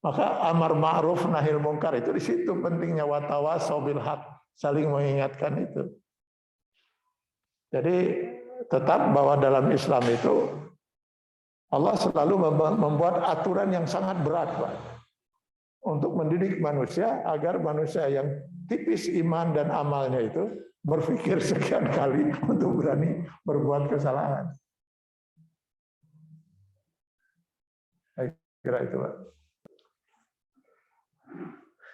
Maka amar ma'ruf nahil mungkar itu di situ pentingnya watawasau bil haq, saling mengingatkan itu. Jadi tetap bahwa dalam Islam itu Allah selalu membuat aturan yang sangat berat, Pak, untuk mendidik manusia agar manusia yang tipis iman dan amalnya itu berpikir sekian kali untuk berani berbuat kesalahan. Saya kira itu, Pak.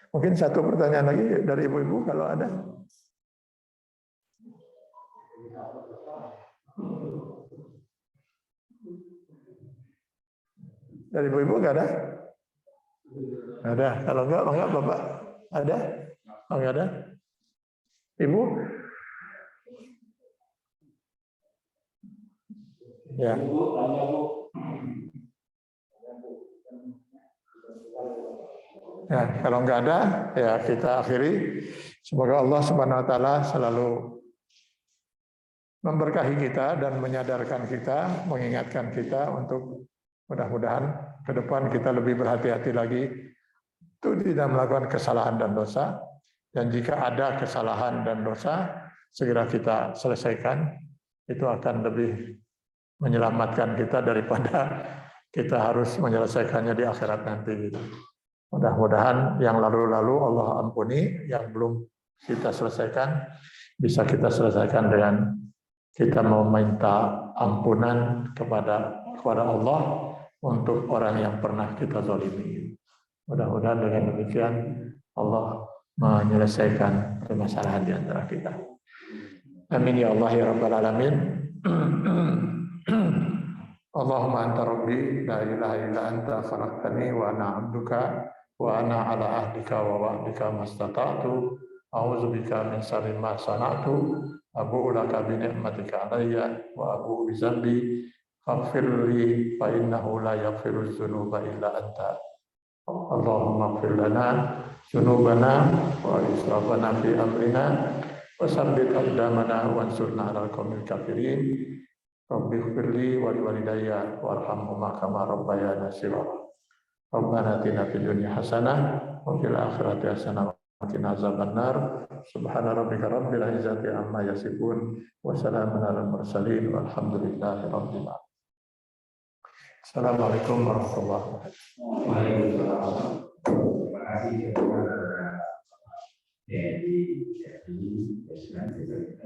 Mungkin satu pertanyaan lagi dari ibu-ibu kalau ada. Dari ibu-ibu nggak ada? Ada. Kalau enggak Bapak ada? Oh, nggak ada? Ibu? Ya. Ya, kalau nggak ada, ya kita akhiri. Semoga Allah Subhanahu Wa Taala selalu memberkahi kita dan menyadarkan kita, mengingatkan kita untuk mudah-mudahan ke depan kita lebih berhati-hati lagi untuk tidak melakukan kesalahan dan dosa. Dan jika ada kesalahan dan dosa, segera kita selesaikan. Itu akan lebih menyelamatkan kita daripada kita harus menyelesaikannya di akhirat nanti. Mudah-mudahan yang lalu-lalu Allah ampuni, yang belum kita selesaikan bisa kita selesaikan dengan kita meminta ampunan kepada Allah untuk orang yang pernah kita zalimi. Mudah-mudahan dengan demikian Allah menyelesaikan permasalahan di antara kita. Amin ya Allah ya Rabbal Alamin. Allahumma anta rabbi la ilaha illa anta khalaqtani wa ana 'abduka wa ana 'ala ahdika wa wa'dika mastata'tu a'udzu bika min syarri ma sana'tu abu'u laka bi ni'matika 'alayya wa abu'u bi dzambi faghfir li fa innahu la yaghfiru dzunuba illa anta. Allahumma ighfir lana dzunubana wa israfana fi amrina wa tsabbit aqdamana wansurna 'alal qaumil kafirin. Rabbi ighfirli wa liwalidayya warhamhuma kama rabbayana shighara. Rabbana atina fid dunya hasanah wa fil akhirati hasanah wa qina azabannar. Subhana rabbika rabbil izzati amma yasifun wa salamun alal mursalin walhamdulillahi rabbil alamin. Assalamualaikum warahmatullahi wabarakatuh. Waalaikumsalam. Terima kasih kepada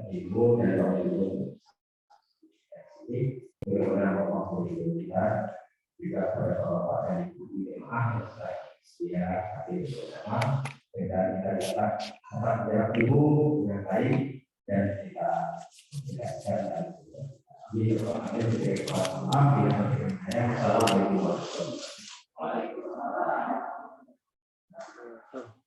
Ibu dan Ibu. Mudah-mudahan Allah kita juga pada Bapak dan Ibu jemaah yang hadir bersama dan kita dapat jarak ibu yang baik dan kita dan Assalamualaikum warahmatullahi wabarakatuh.